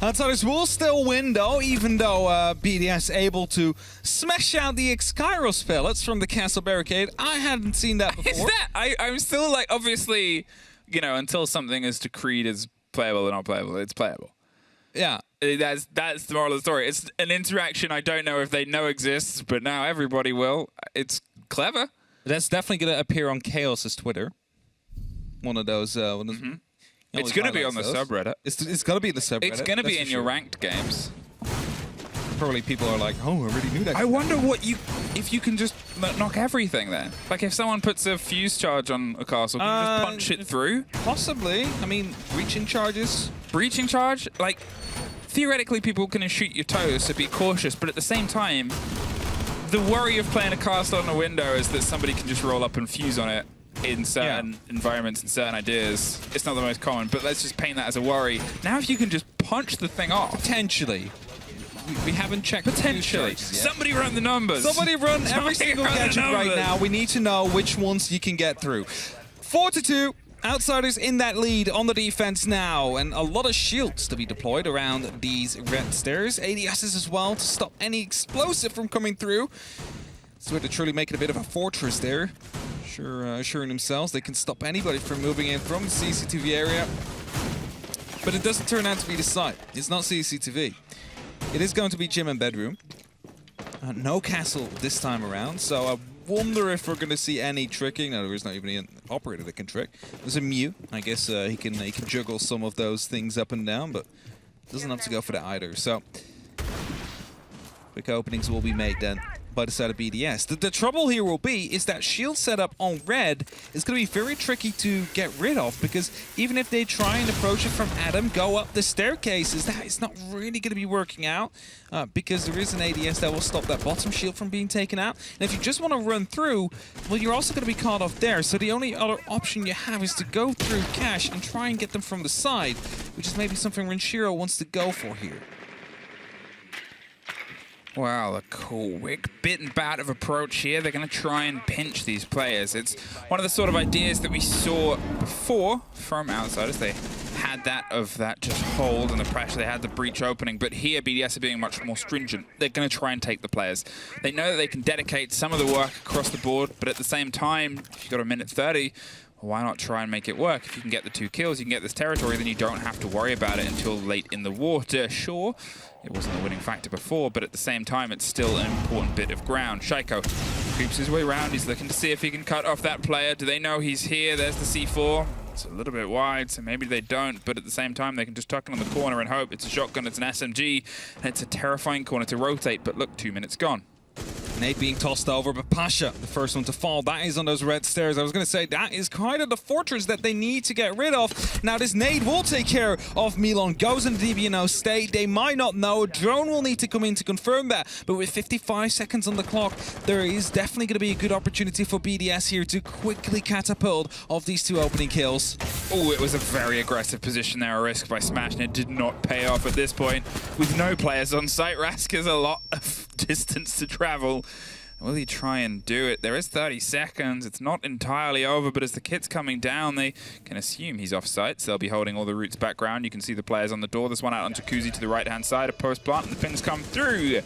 Outsiders will still win, though, even though BDS able to smash out the X-Kairos pellets from the castle barricade. I hadn't seen that before. Is that? I'm still like, obviously, you know, until something is decreed as playable or not playable, it's playable. Yeah. That's the moral of the story. It's an interaction I don't know if they know exists, but now everybody will. It's clever. That's definitely going to appear on Chaos's Twitter. One of those... It's going to be on the subreddit. It's going to be in the subreddit. It's going to be in your sure. ranked games. Probably people are like, oh, I already knew that. I wonder if you can just knock everything then. Like if someone puts a fuse charge on a castle, can you just punch it through? Possibly. I mean, breaching charges. Breaching charge? Like, theoretically people can shoot your toes, so be cautious, but at the same time, the worry of playing a castle on a window is that somebody can just roll up and fuse on it in certain environments and certain ideas. It's not the most common, but let's just paint that as a worry. Now if you can just punch the thing off. Potentially. We haven't checked Potentially. Somebody run the numbers. Somebody run every single gadget right now. We need to know which ones you can get through. 4-2. Outsiders in that lead on the defense now, and a lot of shields to be deployed around these red stairs. ADSs as well to stop any explosive from coming through. So they're truly making a bit of a fortress there. Assuring themselves they can stop anybody from moving in from the CCTV area. But it doesn't turn out to be the site. It's not CCTV. It is going to be gym and bedroom. No castle this time around, so I wonder if we're going to see any tricking. No, there's not even an operator that can trick. There's a Mew. I guess he can juggle some of those things up and down, but doesn't have to go for that either. So quick openings will be made then by the side of BDS. The trouble here will be is that shield setup on red is going to be very tricky to get rid of, because even if they try and approach it from Adam, go up the staircases, that is not really going to be working out because there is an ADS that will stop that bottom shield from being taken out. And if you just want to run through, well, you're also going to be caught off there. So the only other option you have is to go through Cash and try and get them from the side, which is maybe something Renshiro wants to go for here. Wow, a quick bit and bat of approach here. They're going to try and pinch these players. It's one of the sort of ideas that we saw before from Outsiders. They had that just hold and the pressure. They had the breach opening. But here, BDS are being much more stringent. They're going to try and take the players. They know that they can dedicate some of the work across the board, but at the same time, if you've got a minute 30, why not try and make it work? If you can get the 2 kills, you can get this territory, then you don't have to worry about it until late in the water. Sure, it wasn't a winning factor before, but at the same time, it's still an important bit of ground. Shaiko creeps his way around. He's looking to see if he can cut off that player. Do they know he's here? There's the C4. It's a little bit wide, so maybe they don't, but at the same time, they can just tuck it on the corner and hope. It's a shotgun, it's an SMG, and it's a terrifying corner to rotate, but look, 2 minutes gone. Nate being tossed over, but Pasha, the first one to fall. That is on those red stairs. I was going to say, that is kind of the fortress that they need to get rid of. Now, this nade will take care of Milan. Goes in the DBNO state. They might not know. A drone will need to come in to confirm that. But with 55 seconds on the clock, there is definitely going to be a good opportunity for BDS here to quickly catapult off these 2 opening kills. Oh, it was a very aggressive position there, a risk by Smash, and it did not pay off at this point. With no players on site, Rask has a lot of distance to travel. Will he try and do it? There is 30 seconds. It's not entirely over, but as the kit's coming down, they can assume he's off site, so they'll be holding all the routes background. You can see the players on the door. There's one out on Jacuzzi to the right-hand side, a post-plant, and the pings come through.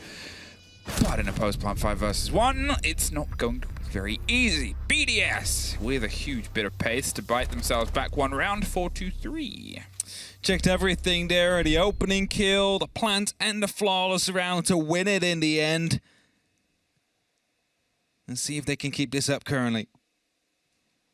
But in a post-plant 5 versus 1, it's not going to be very easy. BDS with a huge bit of pace to bite themselves back 1 round, 4-3. Checked everything there. The opening kill, the plant, and the flawless round to win it in the end. And see if they can keep this up currently.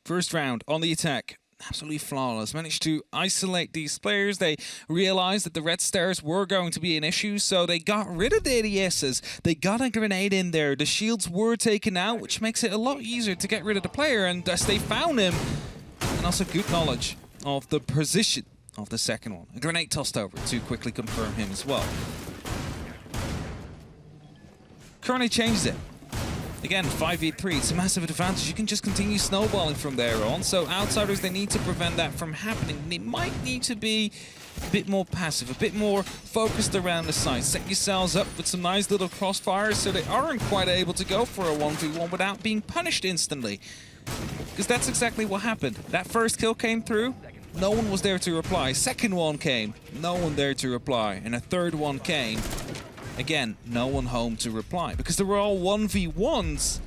First round on the attack. Absolutely flawless. Managed to isolate these players. They realized that the red stairs were going to be an issue, so they got rid of the ADSs. They got a grenade in there. The shields were taken out, which makes it a lot easier to get rid of the player. And as they found him, and also good knowledge of the position of the second one. A grenade tossed over to quickly confirm him as well. Currently changed it. Again, 5v3, it's a massive advantage. You can just continue snowballing from there on. So Outsiders, they need to prevent that from happening. They might need to be a bit more passive, a bit more focused around the site. Set yourselves up with some nice little crossfires so they aren't quite able to go for a 1v1 without being punished instantly. Because that's exactly what happened. That first kill came through, no one was there to reply. Second one came, no one there to reply. And a third one came, again, no one home to reply. Because they were all 1v1s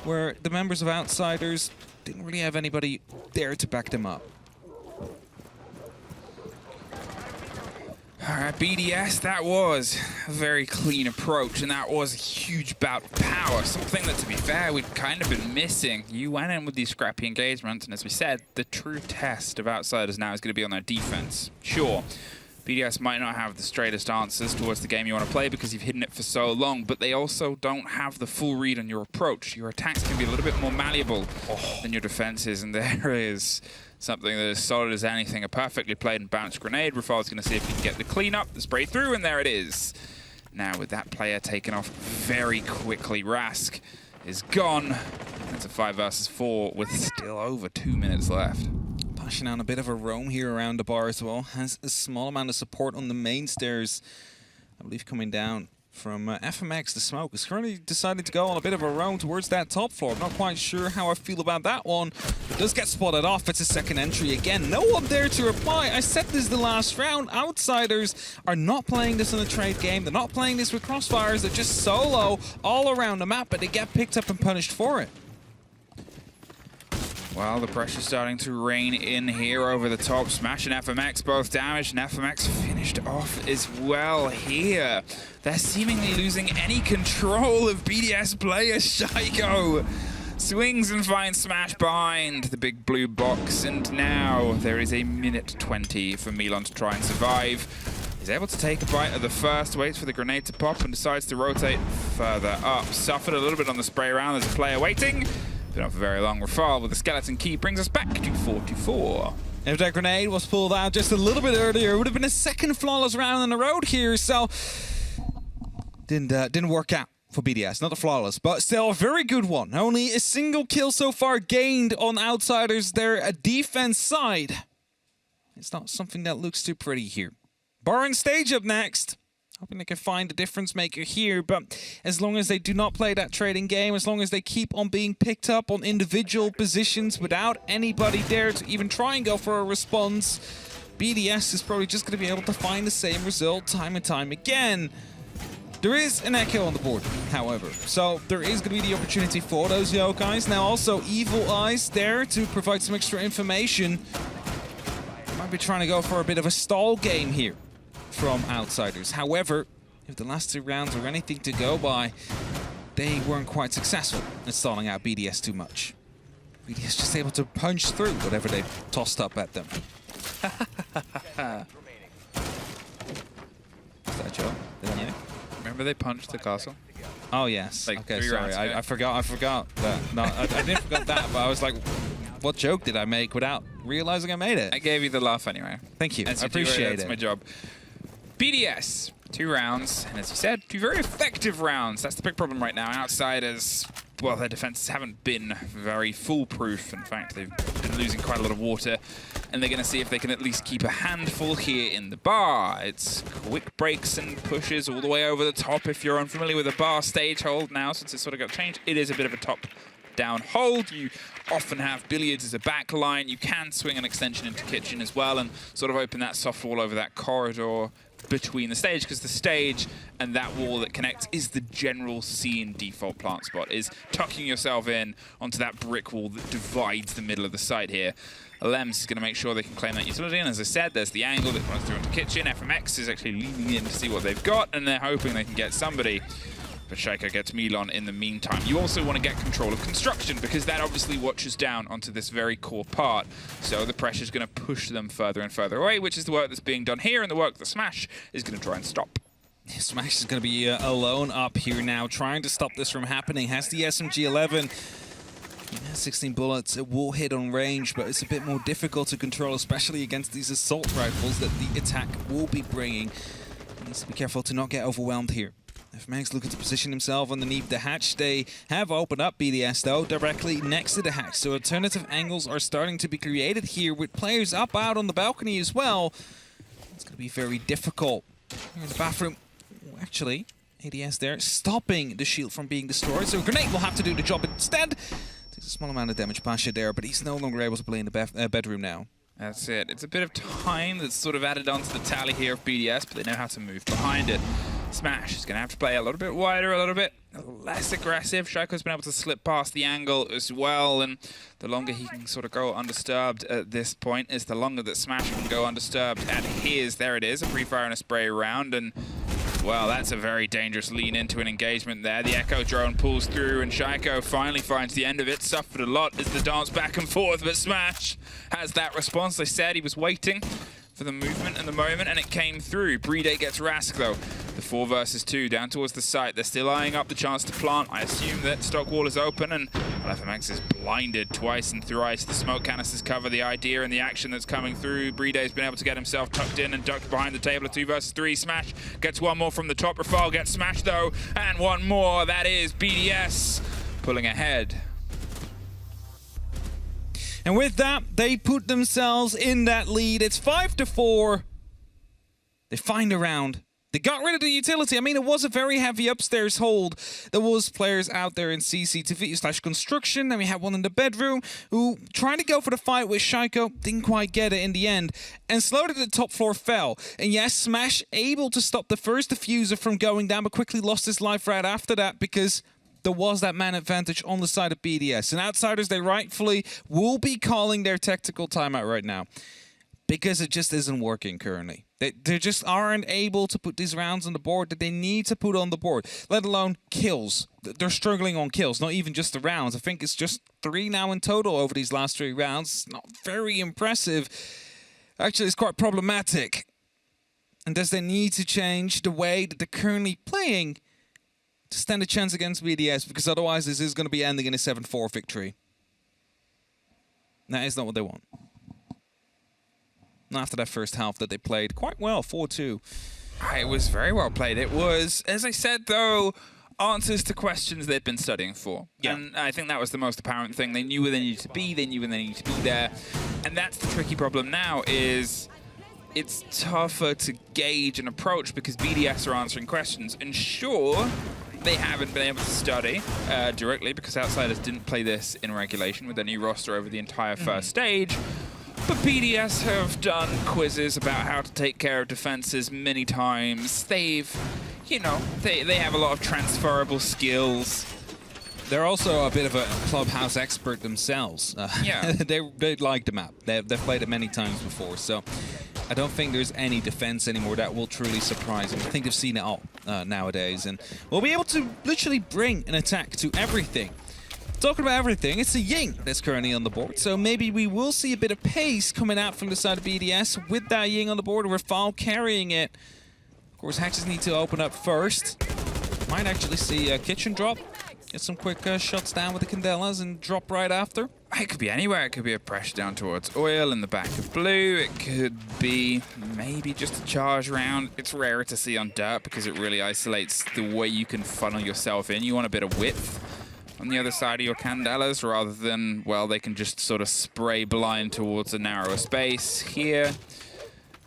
where the members of Outsiders didn't really have anybody there to back them up. All right, BDS, that was a very clean approach, and that was a huge bout of power, something that, to be fair, we've kind of been missing. You went in with these scrappy engagements, and as we said, the true test of Outsiders now is going to be on their defense. Sure, BDS might not have the straightest answers towards the game you want to play because you've hidden it for so long, but they also don't have the full read on your approach. Your attacks can be a little bit more malleable than your defenses, and there is something that is solid as anything. A perfectly played and bounced grenade. Rafal's going to see if he can get the cleanup, the spray through, and there it is. Now with that player taken off very quickly, Rask is gone. It's a 5 versus 4 with still over 2 minutes left. Pushing on a bit of a roam here around the bar as well. Has a small amount of support on the main stairs. I believe coming down from FMX. The Smoke is currently deciding to go on a bit of a roam towards that top floor. I'm not quite sure how I feel about that one. It does get spotted off. It's a second entry again. No one there to reply. I said this the last round. Outsiders are not playing this in a trade game. They're not playing this with crossfires. They're just solo all around the map, but they get picked up and punished for it. Well, the pressure's starting to rain in here over the top. Smash and FMX both damaged, and FMX finished off as well here. They're seemingly losing any control of BDS player Shaiko. Swings and finds Smash behind the big blue box, and now there is a minute 20 for Milan to try and survive. He's able to take a bite of the first, waits for the grenade to pop, and decides to rotate further up. Suffered a little bit on the spray round. There's a player waiting. Been not for very long. Rafal with the skeleton key brings us back to 44. If that grenade was pulled out just a little bit earlier, it would have been a second flawless round on the road here. So didn't work out for BDS. Not a flawless, but still a very good one. Only a single kill so far gained on Outsiders. Their defense side. It's not something that looks too pretty here. Bar and Stage up next. Hoping they can find a difference maker here, but as long as they do not play that trading game, as long as they keep on being picked up on individual positions without anybody there to even try and go for a response, BDS is probably just going to be able to find the same result time and time again. There is an echo on the board, however, so there is going to be the opportunity for those Yokais. Now also Evil Eyes there to provide some extra information. Might be trying to go for a bit of a stall game here from Outsiders. However, if the last 2 rounds are anything to go by, they weren't quite successful in stalling out BDS too much. BDS just able to punch through whatever they tossed up at them. Is that Joe? Remember they punched the castle? Oh yes. Like okay, 3 sorry. rounds ago. I forgot that. No, I didn't forget that, but I was like, what joke did I make without realizing I made it? I gave you the laugh anyway. Thank you. As I appreciate it. That's my job. BDS, 2 rounds, and as you said, 2 very effective rounds. That's the big problem right now. Outsiders, well, their defenses haven't been very foolproof. In fact, they've been losing quite a lot of water, and they're going to see if they can at least keep a handful here in the bar. It's quick breaks and pushes all the way over the top. If you're unfamiliar with the bar stage hold now, since it's sort of got changed, it is a bit of a top-down hold. You often have billiards as a back line. You can swing an extension into kitchen as well and sort of open that soft wall over that corridor between the stage, because the stage and that wall that connects is the general scene default plant spot, is tucking yourself in onto that brick wall that divides the middle of the site here. Lems is going to make sure they can claim that utility, and as I said, there's the angle that runs through into kitchen. FMX is actually leaning in to see what they've got, and they're hoping they can get somebody. But Shaiko gets Milan in the meantime. You also want to get control of construction, because that obviously watches down onto this very core part. So the pressure's going to push them further and further away, which is the work that's being done here, and the work that Smash is going to try and stop. Smash is going to be alone up here now, trying to stop this from happening. Has the SMG-11. 16 bullets, it will hit on range, but it's a bit more difficult to control, especially against these assault rifles that the attack will be bringing. He needs to be careful to not get overwhelmed here. If Max looking to position himself underneath the hatch, they have opened up BDS though, directly next to the hatch. So alternative angles are starting to be created here with players up out on the balcony as well. It's going to be very difficult. Here in the bathroom, actually, ADS there, stopping the shield from being destroyed. So Grenade will have to do the job instead. Takes a small amount of damage Pasha there, but he's no longer able to play in the bedroom now. That's it. It's a bit of time that's sort of added onto the tally here of BDS, but they know how to move behind it. Smash is going to have to play a little bit wider, a little bit less aggressive. Shaiko's been able to slip past the angle as well, and the longer he can sort of go undisturbed at this point is the longer that Smash can go undisturbed at his. There it is, a pre-fire and a spray round, and well, that's a very dangerous lean into an engagement there. The Echo drone pulls through, and Shaiko finally finds the end of it. Suffered a lot as the dance back and forth, but Smash has that response. I said he was waiting for the movement and the moment, and it came through. BDS gets Rask, though. The 4 versus 2 down towards the site. They're still eyeing up the chance to plant. I assume that stock wall is open, and FMX is blinded twice and thrice. The smoke canisters cover the idea and the action that's coming through. BDS's been able to get himself tucked in and ducked behind the table of 2 versus 3. Smash gets one more from the top. Rafale gets smashed, though, and one more. That is BDS pulling ahead. And with that, they put themselves in that lead. It's 5-4. They find a round. They got rid of the utility. I mean, it was a very heavy upstairs hold. There was players out there in CCTV/construction. Then we had one in the bedroom who tried to go for the fight with Shaiko. Didn't quite get it in the end. And slowed at the top floor fell. And yes, Smash able to stop the first diffuser from going down, but quickly lost his life right after that because there was that man advantage on the side of BDS. And Outsiders, they rightfully will be calling their tactical timeout right now because it just isn't working currently. They just aren't able to put these rounds on the board that they need to put on the board, let alone kills. They're struggling on kills, not even just the rounds. I think it's just 3 now in total over these last 3 rounds. Not very impressive. Actually, it's quite problematic. And does they need to change the way that they're currently playing to stand a chance against BDS? Because otherwise this is going to be ending in a 7-4 victory. That is not what they want. After that first half that they played quite well, 4-2. It was very well played. It was, as I said, though, answers to questions they'd been studying for. Yeah. And I think that was the most apparent thing. They knew where they needed to be. They knew when they needed to be there. And that's the tricky problem now is it's tougher to gauge an approach because BDS are answering questions. And sure, they haven't been able to study directly because Outsiders didn't play this in regulation with their new roster over the entire first stage. But BDS have done quizzes about how to take care of defenses many times. They've, you know, they have a lot of transferable skills. They're also a bit of a clubhouse expert themselves. Yeah. they like the map. They've played it many times before, so I don't think there's any defense anymore that will truly surprise them. I think they've seen it all nowadays, and we'll be able to literally bring an attack to everything. Talking about everything, it's a Ying that's currently on the board, so maybe we will see a bit of pace coming out from the side of BDS with that Ying on the board, Rafale carrying it. Of course, Hatches need to open up first. Might actually see a kitchen drop. Get some quick shots down with the Candelas and drop right after. It could be anywhere. It could be a pressure down towards oil in the back of blue. It could be maybe just a charge round. It's rarer to see on dirt because it really isolates the way you can funnel yourself in. You want a bit of width on the other side of your Candelas rather than, well, they can just sort of spray blind towards a narrower space. Here,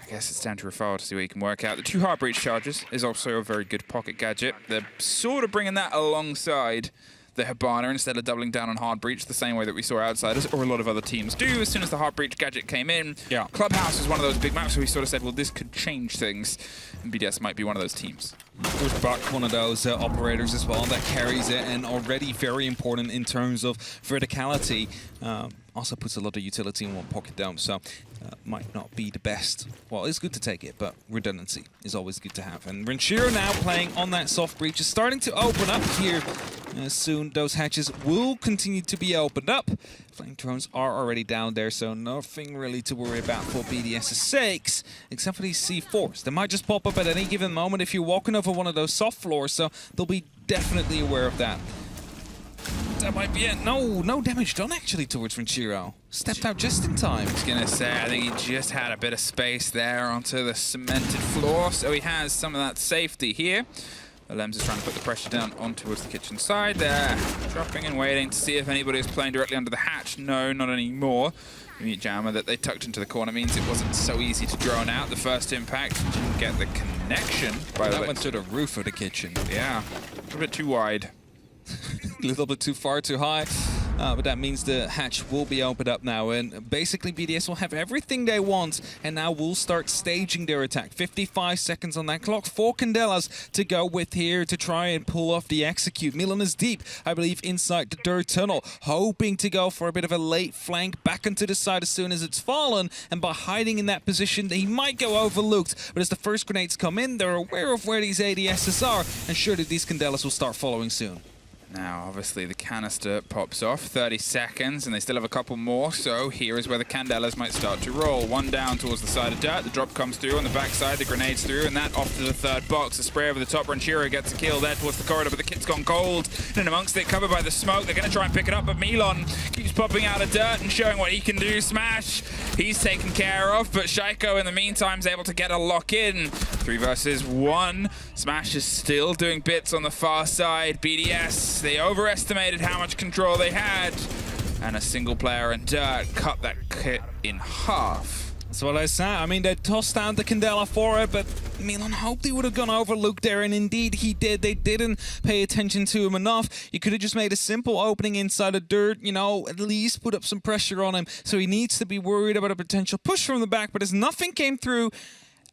I guess it's down to Rafale to see what he can work out. The 2 heart breach charges is also a very good pocket gadget. They're sort of bringing that alongside the Hibana instead of doubling down on hard breach the same way that we saw Outsiders or a lot of other teams do. As soon as the hard breach gadget came in, yeah. Clubhouse was one of those big maps where we sort of said, well, this could change things, and BDS might be one of those teams. There's Buck, one of those operators as well that carries it and already very important in terms of verticality. Also puts a lot of utility in one pocket dome, so might not be the best. Well, it's good to take it, but redundancy is always good to have. And Renshiro now playing on that soft breach is starting to open up here. Soon those hatches will continue to be opened up. Flame drones are already down there, so nothing really to worry about for BDS's sakes, except for these C4s. They might just pop up at any given moment if you're walking over one of those soft floors, so they'll be definitely aware of that. That might be it. No damage done actually towards Renshiro. Stepped out just in time. I was gonna say, I think he just had a bit of space there onto the cemented floor, so he has some of that safety here. Lems is trying to put the pressure down on towards the kitchen side there. Dropping and waiting to see if anybody is playing directly under the hatch. No, not anymore. The meat jammer that they tucked into the corner means it wasn't so easy to drone out. The first impact didn't get the connection. That went to the roof of the kitchen. Yeah, a bit too wide. A little bit too far, too high. but that means the hatch will be opened up now, and basically BDS will have everything they want, and now we'll start staging their attack. 55 seconds on that clock, 4 Candelas to go with here to try and pull off the execute. Milan is deep, I believe, inside the dirt tunnel, hoping to go for a bit of a late flank back onto the side as soon as it's fallen, and by hiding in that position, he might go overlooked, but as the first grenades come in, they're aware of where these ADSs are, and sure that these Candelas will start following soon. Now, obviously, the canister pops off, 30 seconds, and they still have a couple more, so here is where the Candelas might start to roll. One down towards the side of dirt, the drop comes through on the backside, the grenade's through, and that off to the third box. The spray over the top, Ranchiro gets a kill there towards the corridor, but the kit's gone cold. And in amongst it, covered by the smoke, they're going to try and pick it up, but Milan keeps popping out of dirt and showing what he can do. Smash, he's taken care of, but Shaiko, in the meantime, is able to get a lock in. 3 versus 1. Smash is still doing bits on the far side. BDS, they overestimated how much control they had, and a single player in dirt cut that kit in half. That's what I said. I mean, they tossed down the Candela for it, but Milan hoped he would have gone overlooked there, and indeed he did. They didn't pay attention to him enough. You could have just made a simple opening inside the dirt, you know, at least put up some pressure on him, so he needs to be worried about a potential push from the back, but as nothing came through,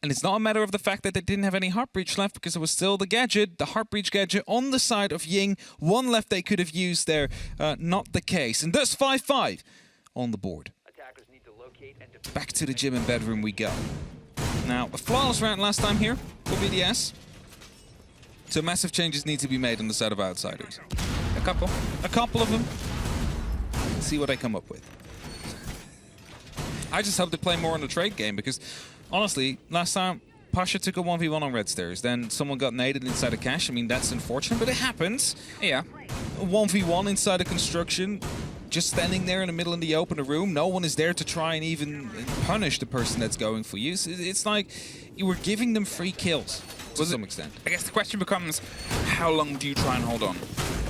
and it's not a matter of the fact that they didn't have any heart breach left, because it was still the gadget, the heart breach gadget on the side of Ying. One left they could have used there, not the case. And thus 5-5 on the board. Back to the gym and bedroom we go. Now, a flawless round last time here for BDS. So massive changes need to be made on the side of Outsiders. A couple of them. Let's see what I come up with. I just hope they play more on the trade game, because honestly, last time, Pasha took a 1v1 on Red Stairs, then someone got naded inside a cache. I mean, that's unfortunate, but it happens. Yeah. A 1v1 inside a construction, just standing there in the middle of the open room. No one is there to try and even punish the person that's going for you. So it's like you were giving them free kills to some extent. I guess the question becomes, how long do you try and hold on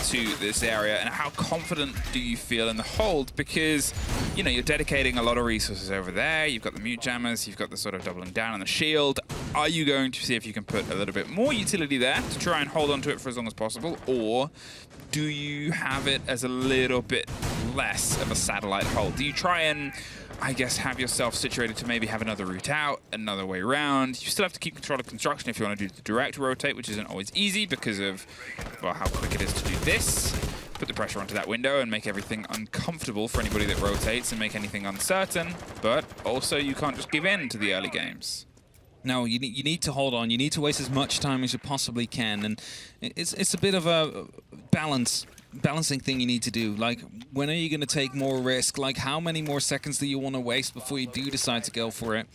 to this area, and how confident do you feel in the hold? Because, you know, you're dedicating a lot of resources over there. You've got the mute jammers, you've got the sort of doubling down on the shield. Are you going to see if you can put a little bit more utility there to try and hold on to it for as long as possible, or do you have it as a little bit less of a satellite hold? Do you try and, I guess, have yourself situated to maybe have another route out, another way around? You still have to keep control of construction if you want to do the direct rotate, which isn't always easy because of, well, how quick it is to do this. Put the pressure onto that window and make everything uncomfortable for anybody that rotates and make anything uncertain, but also you can't just give in to the early games. No, you need to hold on. You need to waste as much time as you possibly can, and it's a bit of a balancing thing you need to do. Like, when are you going to take more risk? Like, how many more seconds do you want to waste before you do decide to go for it?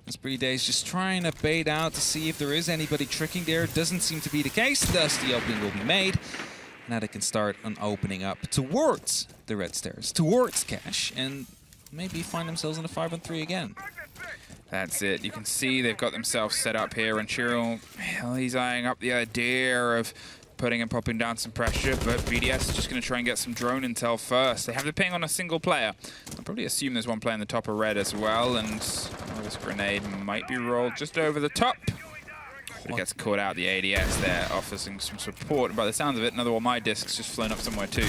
As BDS just trying to bait out to see if there is anybody tricking there. Doesn't seem to be the case, thus the opening will be made. Now they can start on opening up towards the red stairs, towards cache, and maybe find themselves in a 5-on-3 again. That's it. You can see they've got themselves set up here, and Chiro, well, he's eyeing up the idea of putting and popping down some pressure, but BDS is just going to try and get some drone intel first. They have the ping on a single player. I'll probably assume there's one player in the top of red as well, and this grenade might be rolled just over the top. But it gets caught out. The ADS there offers some support, and by the sounds of it, another one of my discs just flown up somewhere too.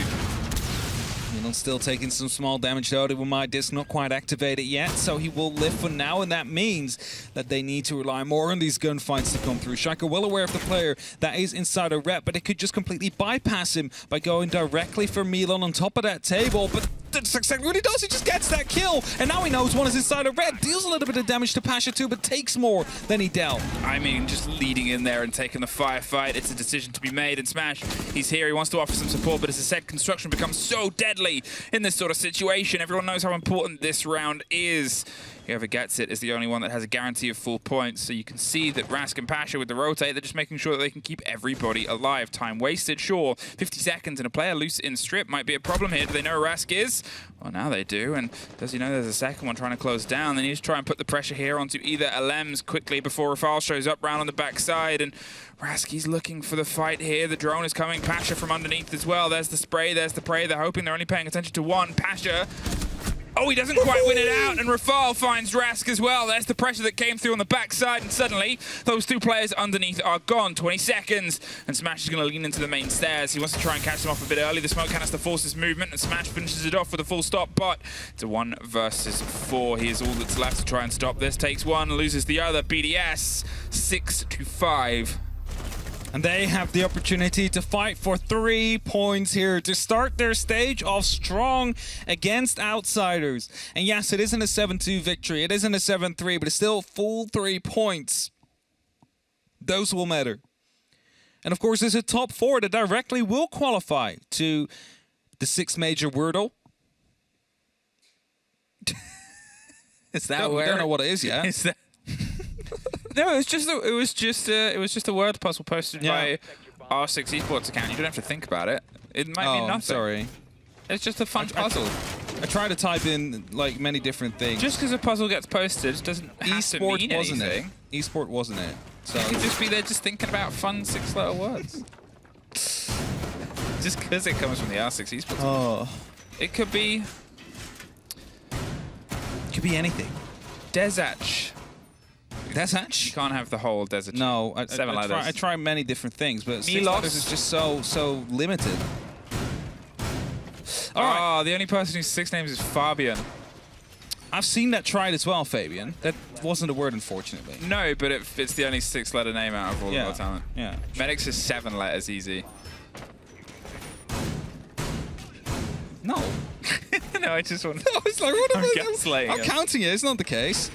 Milan still taking some small damage though. The my disc not quite activated yet, so he will live for now, and that means that they need to rely more on these gunfights to come through. Shaika well aware of the player that is inside a rep, but it could just completely bypass him by going directly for Milan on top of that table. But that's exactly what he does. He just gets that kill, and now he knows one is inside a red. Deals a little bit of damage to Pasha too, but takes more than he dealt. I mean, just leading in there and taking the firefight. It's a decision to be made, and Smash, he's here. He wants to offer some support, but as I said, construction becomes so deadly in this sort of situation. Everyone knows how important this round is. Whoever gets it is the only one that has a guarantee of full points. So you can see that Rask and Pasha with the rotate, they're just making sure that they can keep everybody alive. Time wasted, sure. 50 seconds and a player loose in strip might be a problem here. Do they know where Rask is? Well, now they do. And does he know there's a second one trying to close down? They need to try and put the pressure here onto either Alems quickly before Rafal shows up round on the backside. And Rask, he's looking for the fight here. The drone is coming. Pasha from underneath as well. There's the spray, there's the prey. They're hoping they're only paying attention to one. Pasha. Oh, he doesn't quite win it out, and Rafal finds Rask as well. There's the pressure that came through on the backside, and suddenly those two players underneath are gone. 20 seconds, and Smash is going to lean into the main stairs. He wants to try and catch them off a bit early. The smoke canister forces movement, and Smash finishes it off with a full stop, but it's a 1 versus 4. He is all that's left to try and stop this. Takes one, loses the other. BDS 6-5. And they have the opportunity to fight for 3 points here to start their stage off strong against Outsiders. And yes, it isn't a 7-2 victory. It isn't a 7-3, but it's still full 3 points. Those will matter. And of course, there's a top 4 that directly will qualify to the 6 major Wordle. Is that We don't know what it is yet. Is that... No, it was just a word puzzle posted by R6 Esports account. You don't have to think about it. It might mean nothing. I'm sorry. It's just a fun puzzle. I tried to type in like many different things. Just because a puzzle gets posted doesn't have to mean wasn't anything. it? Esport wasn't it? So You could just be there just thinking about fun 6-letter words. Just because it comes from the R6 Esports. oh, It could be anything. Desach. That's You hatch. can't have the whole desert. No, Seven letters. I try many different things, but 6 Milos. letters is just so limited. All right, The only person whose 6 names is Fabian. I've seen that tried as well, Fabian. That wasn't a word, unfortunately. No, but it's the only 6-letter name out of all of our talent. Yeah. Medics is 7 letters easy. No. No, I just want. I was like, what I'm am I gaslighting I'm him. counting it. It's not the case.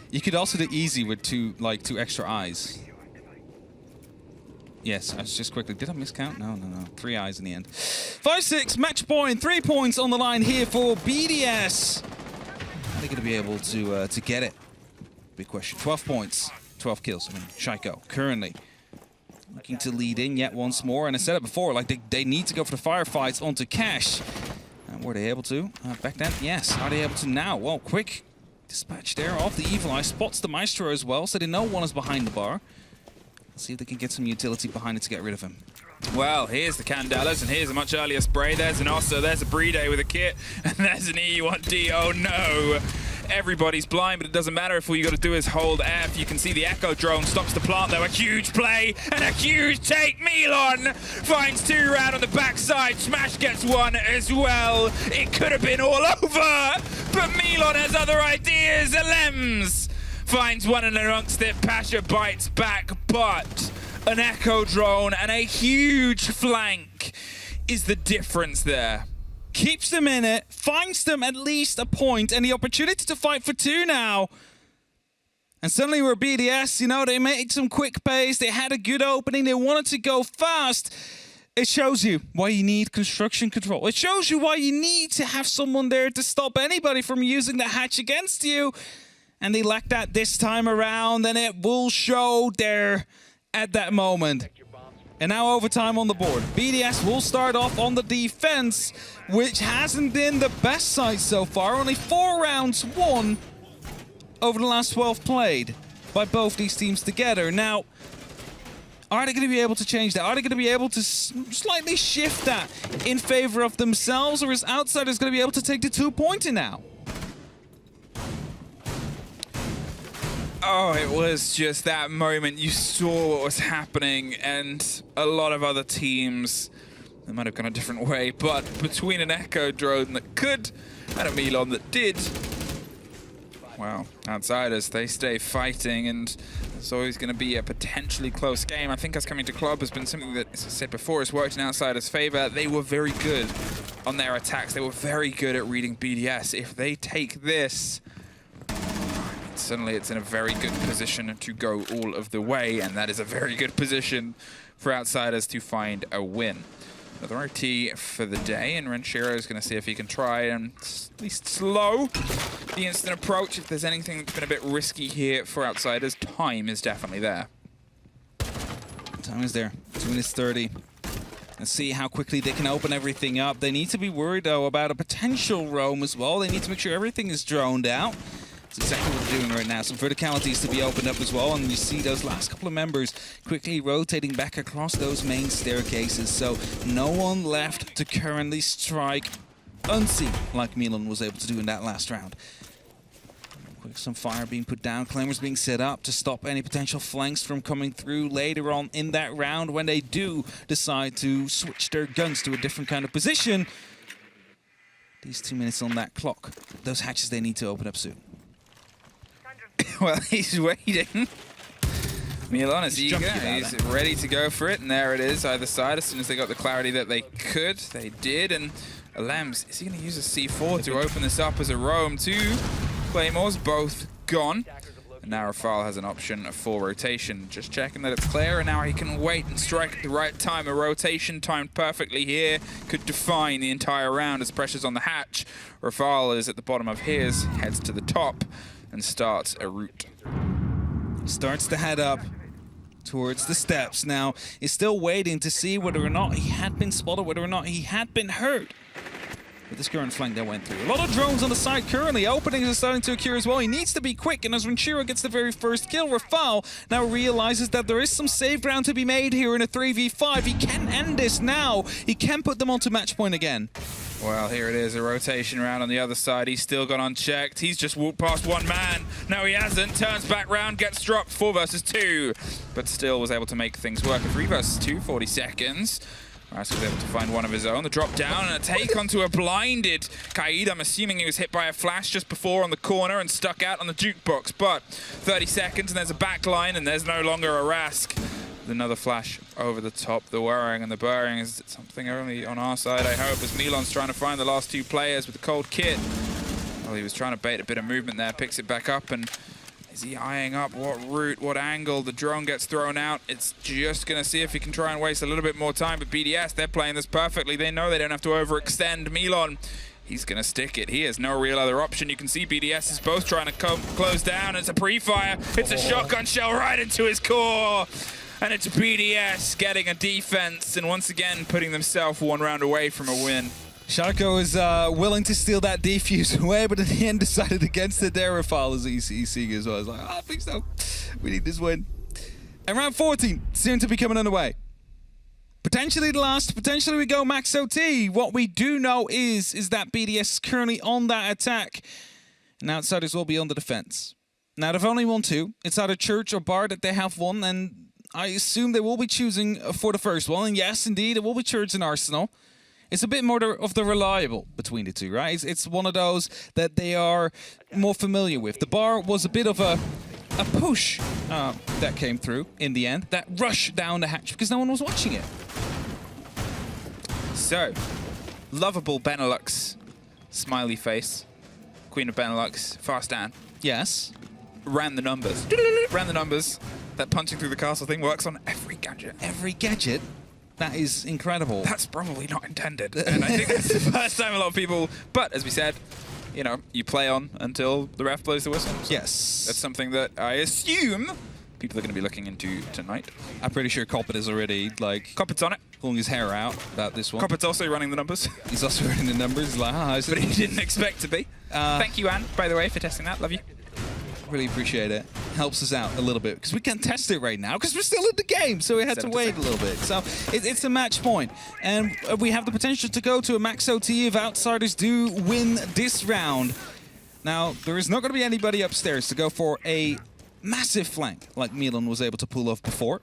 You could also do easy with two extra eyes. Yes, I was just quickly. Did I miscount? No. 3 eyes in the end. 5-6, match point. 3 points on the line here for BDS. Are they going to be able to get it? Big question. 12 points. 12 kills. I mean, Shaiko currently looking to lead in yet once more. And I said it before, like they need to go for the firefights onto Cash. And were they able to? Back then, yes. Are they able to now? Well, quick dispatch there off the Evil Eye. Spots the Maestro as well, so they know one is behind the bar. Let's see if they can get some utility behind it to get rid of him. Well, here's the Candelas, and here's a much earlier spray. There's an Ossa, there's a Brede with a kit, and there's an E1D. Oh no! Everybody's blind, but it doesn't matter if all you got to do is hold F. You can see the Echo drone stops the plant, though. A huge play and a huge take. Milon finds 2 round on the backside. Smash gets 1 as well. It could have been all over, but Milon has other ideas. Lems finds 1 and amongst it. Pasha bites back, but an Echo drone and a huge flank is the difference there. Keeps them in it, finds them at least a point, and the opportunity to fight for 2 now. And suddenly we're BDS, you know, they made some quick pace, they had a good opening, they wanted to go fast. It shows you why you need construction control. It shows you why you need to have someone there to stop anybody from using the hatch against you. And they lack that this time around, and it will show there at that moment. And now overtime on the board. BDS will start off on the defense, which hasn't been the best side so far. Only 4 rounds won over the last 12 played by both these teams together. Now, are they going to be able to change that? Are they going to be able to slightly shift that in favor of themselves? Or is Outsiders going to be able to take the 2-pointer now? Oh, it was just that moment. You saw what was happening, and a lot of other teams, they might have gone a different way, but between an Echo drone that could and a Milon that did, well, Outsiders, they stay fighting, and there's always going to be a potentially close game. I think us coming to club has been something that, as I said before, has worked in Outsiders' favor. They were very good on their attacks. They were very good at reading BDS. If they take this, suddenly it's in a very good position to go all of the way, and that is a very good position for Outsiders to find a win. Another OT for the day, and Renshiro is going to see if he can try and at least slow the instant approach. If there's anything that's been a bit risky here for Outsiders, time is definitely there. Time is there. 2 minutes 30. Let's see how quickly they can open everything up. They need to be worried, though, about a potential roam as well. They need to make sure everything is droned out. That's exactly what they're doing right now. Some verticalities to be opened up as well, and you see those last couple of members quickly rotating back across those main staircases. So no one left to currently strike unseen, like Milan was able to do in that last round. Quick, some fire being put down, claymores being set up to stop any potential flanks from coming through later on in that round when they do decide to switch their guns to a different kind of position. These 2 minutes on that clock, those hatches they need to open up soon. Well, he's waiting. Milan is eager, he's ready to go for it, and there it is, either side. As soon as they got the clarity that they could, they did, and Alems, is he going to use a C4 to open this up as a roam? 2 claymores, both gone. And now Rafal has an option of full rotation, just checking that it's clear, and now he can wait and strike at the right time. A rotation timed perfectly here could define the entire round as pressure's on the hatch. Rafal is at the bottom of his, heads to the top, and starts a route. Starts to head up towards the steps. Now, he's still waiting to see whether or not he had been spotted, whether or not he had been hurt with this current flank that went through. A lot of drones on the side currently. Openings are starting to occur as well. He needs to be quick, and as Renshiro gets the very first kill, Rafal now realizes that there is some save ground to be made here in a 3v5. He can end this now. He can put them onto match point again. Well, here it is, a rotation round on the other side. He's still got unchecked. He's just walked past one man. No, he hasn't. Turns back round, gets dropped. 4 versus 2. But still was able to make things work. A 3 versus 2, 40 seconds. Ras was able to find one of his own. The drop down and a take onto a blinded Kaid. I'm assuming he was hit by a flash just before on the corner and stuck out on the jukebox. But 30 seconds and there's a backline and there's no longer a Rask. Another flash over the top. The whirring and the burring is something only on our side, I hope, as Milan's trying to find the last 2 players with the cold kit. Well, he was trying to bait a bit of movement there, picks it back up, and is he eyeing up what route, what angle? The drone gets thrown out. It's just going to see if he can try and waste a little bit more time, but BDS, they're playing this perfectly. They know they don't have to overextend. Milan, he's going to stick it. He has no real other option. You can see BDS is both trying to close down. It's a pre-fire. It's a shotgun shell right into his core. And it's BDS getting a defense and once again putting themselves 1 round away from a win. Sharko is willing to steal that defuse away, but at the end decided against it. There, Rafal is seeing as well. He's like, I think so. We need this win. And round 14 soon to be coming underway. Potentially the last, potentially we go max OT. What we do know is that BDS is currently on that attack. And outsiders will be on the defense. Now, they've only won 2. It's either Church or Bar that they have won, and I assume they will be choosing for the first one. And yes, indeed, it will be Church and Arsenal. It's a bit more of the reliable between the 2, right? It's one of those that they are more familiar with. The Bar was a bit of a push that came through in the end. That rush down the hatch because no one was watching it. So, lovable Benelux, smiley face, Queen of Benelux, Fast Dan. Yes. Ran the numbers. Ran the numbers. That punching through the castle thing works on every gadget. Every gadget? That is incredible. That's probably not intended. And I think that's the first time a lot of people... But, as we said, you know, you play on until the ref blows the whistle. So yes. That's something that I assume people are going to be looking into tonight. I'm pretty sure Coppet is already, like... Coppet's on it. Pulling his hair out about this one. Coppet's also running the numbers. He's also running the numbers. He's like, but he didn't expect to be. Thank you, Anne, by the way, for testing that. Love you. Really appreciate it. Helps us out a little bit because we can't test it right now because we're still in the game, so we had to wait a little bit. So it's a match point, and we have the potential to go to a max OT if outsiders do win this round. Now, there is not going to be anybody upstairs to go for a massive flank like Milan was able to pull off before.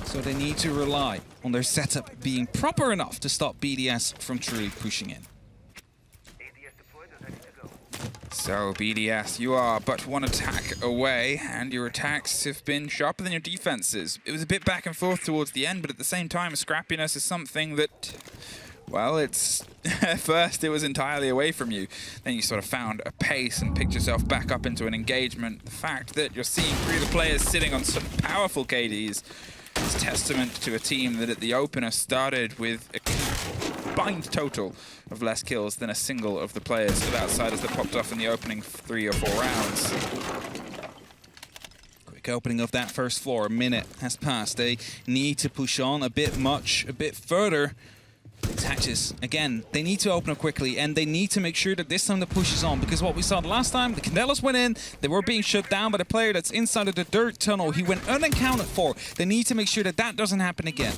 So they need to rely on their setup being proper enough to stop BDS from truly pushing in. So, BDS, you are but 1 attack away, and your attacks have been sharper than your defenses. It was a bit back and forth towards the end, but at the same time, scrappiness is something that, well, it's... At first, it was entirely away from you. Then you sort of found a pace and picked yourself back up into an engagement. The fact that you're seeing 3 of the players sitting on some powerful KDs is testament to a team that at the opener started with a combined total of less kills than a single of the players of outsiders that popped off in the opening 3 or 4 rounds. Quick opening of that first floor. A minute has passed. They need to push on a bit further. It's hatches. Again, they need to open up quickly, and they need to make sure that this time the push is on, because what we saw the last time, the Candelas went in, they were being shut down by the player that's inside of the dirt tunnel. He went unaccounted for. They need to make sure that that doesn't happen again.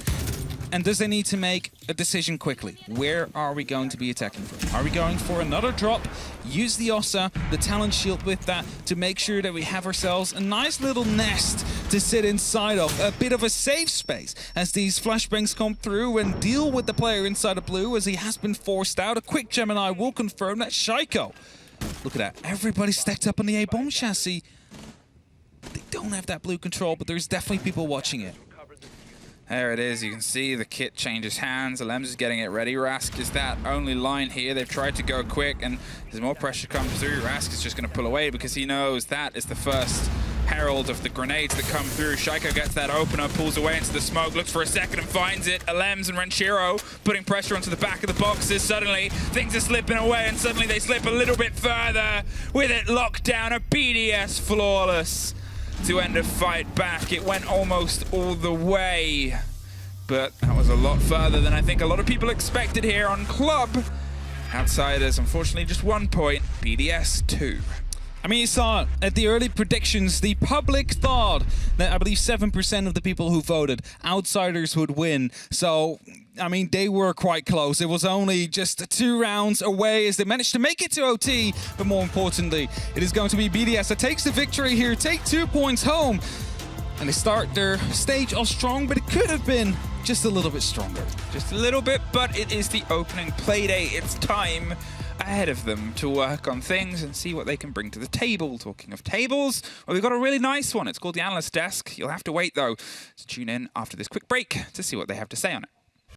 And does they need to make a decision quickly? Where are we going to be attacking from? Are we going for another drop? Use the Ossa, the talent shield with that, to make sure that we have ourselves a nice little nest to sit inside of. A bit of a safe space as these flashbangs come through and deal with the player inside of blue as he has been forced out. A quick Gemini will confirm that Shaiko. Look at that. Everybody stacked up on the A-bomb chassis. They don't have that blue control, but there's definitely people watching it. There it is. You can see the kit changes hands. Alems is getting it ready. Rask is that only line here. They've tried to go quick, and as more pressure comes through, Rask is just going to pull away because he knows that is the first herald of the grenades that come through. Shaiko gets that opener, pulls away into the smoke, looks for a second and finds it. Alems and Renshiro putting pressure onto the back of the boxes. Suddenly, things are slipping away, and suddenly they slip a little bit further with it locked down. A BDS flawless to end a fight back. It went almost all the way, but that was a lot further than I think a lot of people expected here on Club. Outsiders, unfortunately, just 1 point. BDS 2. I mean, you saw at the early predictions, the public thought that I believe 7% of the people who voted, Outsiders would win. So, I mean, they were quite close. It was only just 2 rounds away as they managed to make it to OT. But more importantly, it is going to be BDS that takes the victory here, take 2 points home. And they start their stage off strong, but it could have been just a little bit stronger. Just a little bit, but it is the opening play day. It's time ahead of them to work on things and see what they can bring to the table. Talking of tables, well, we've got a really nice one. It's called the Analyst Desk. You'll have to wait, though, to tune in after this quick break to see what they have to say on it.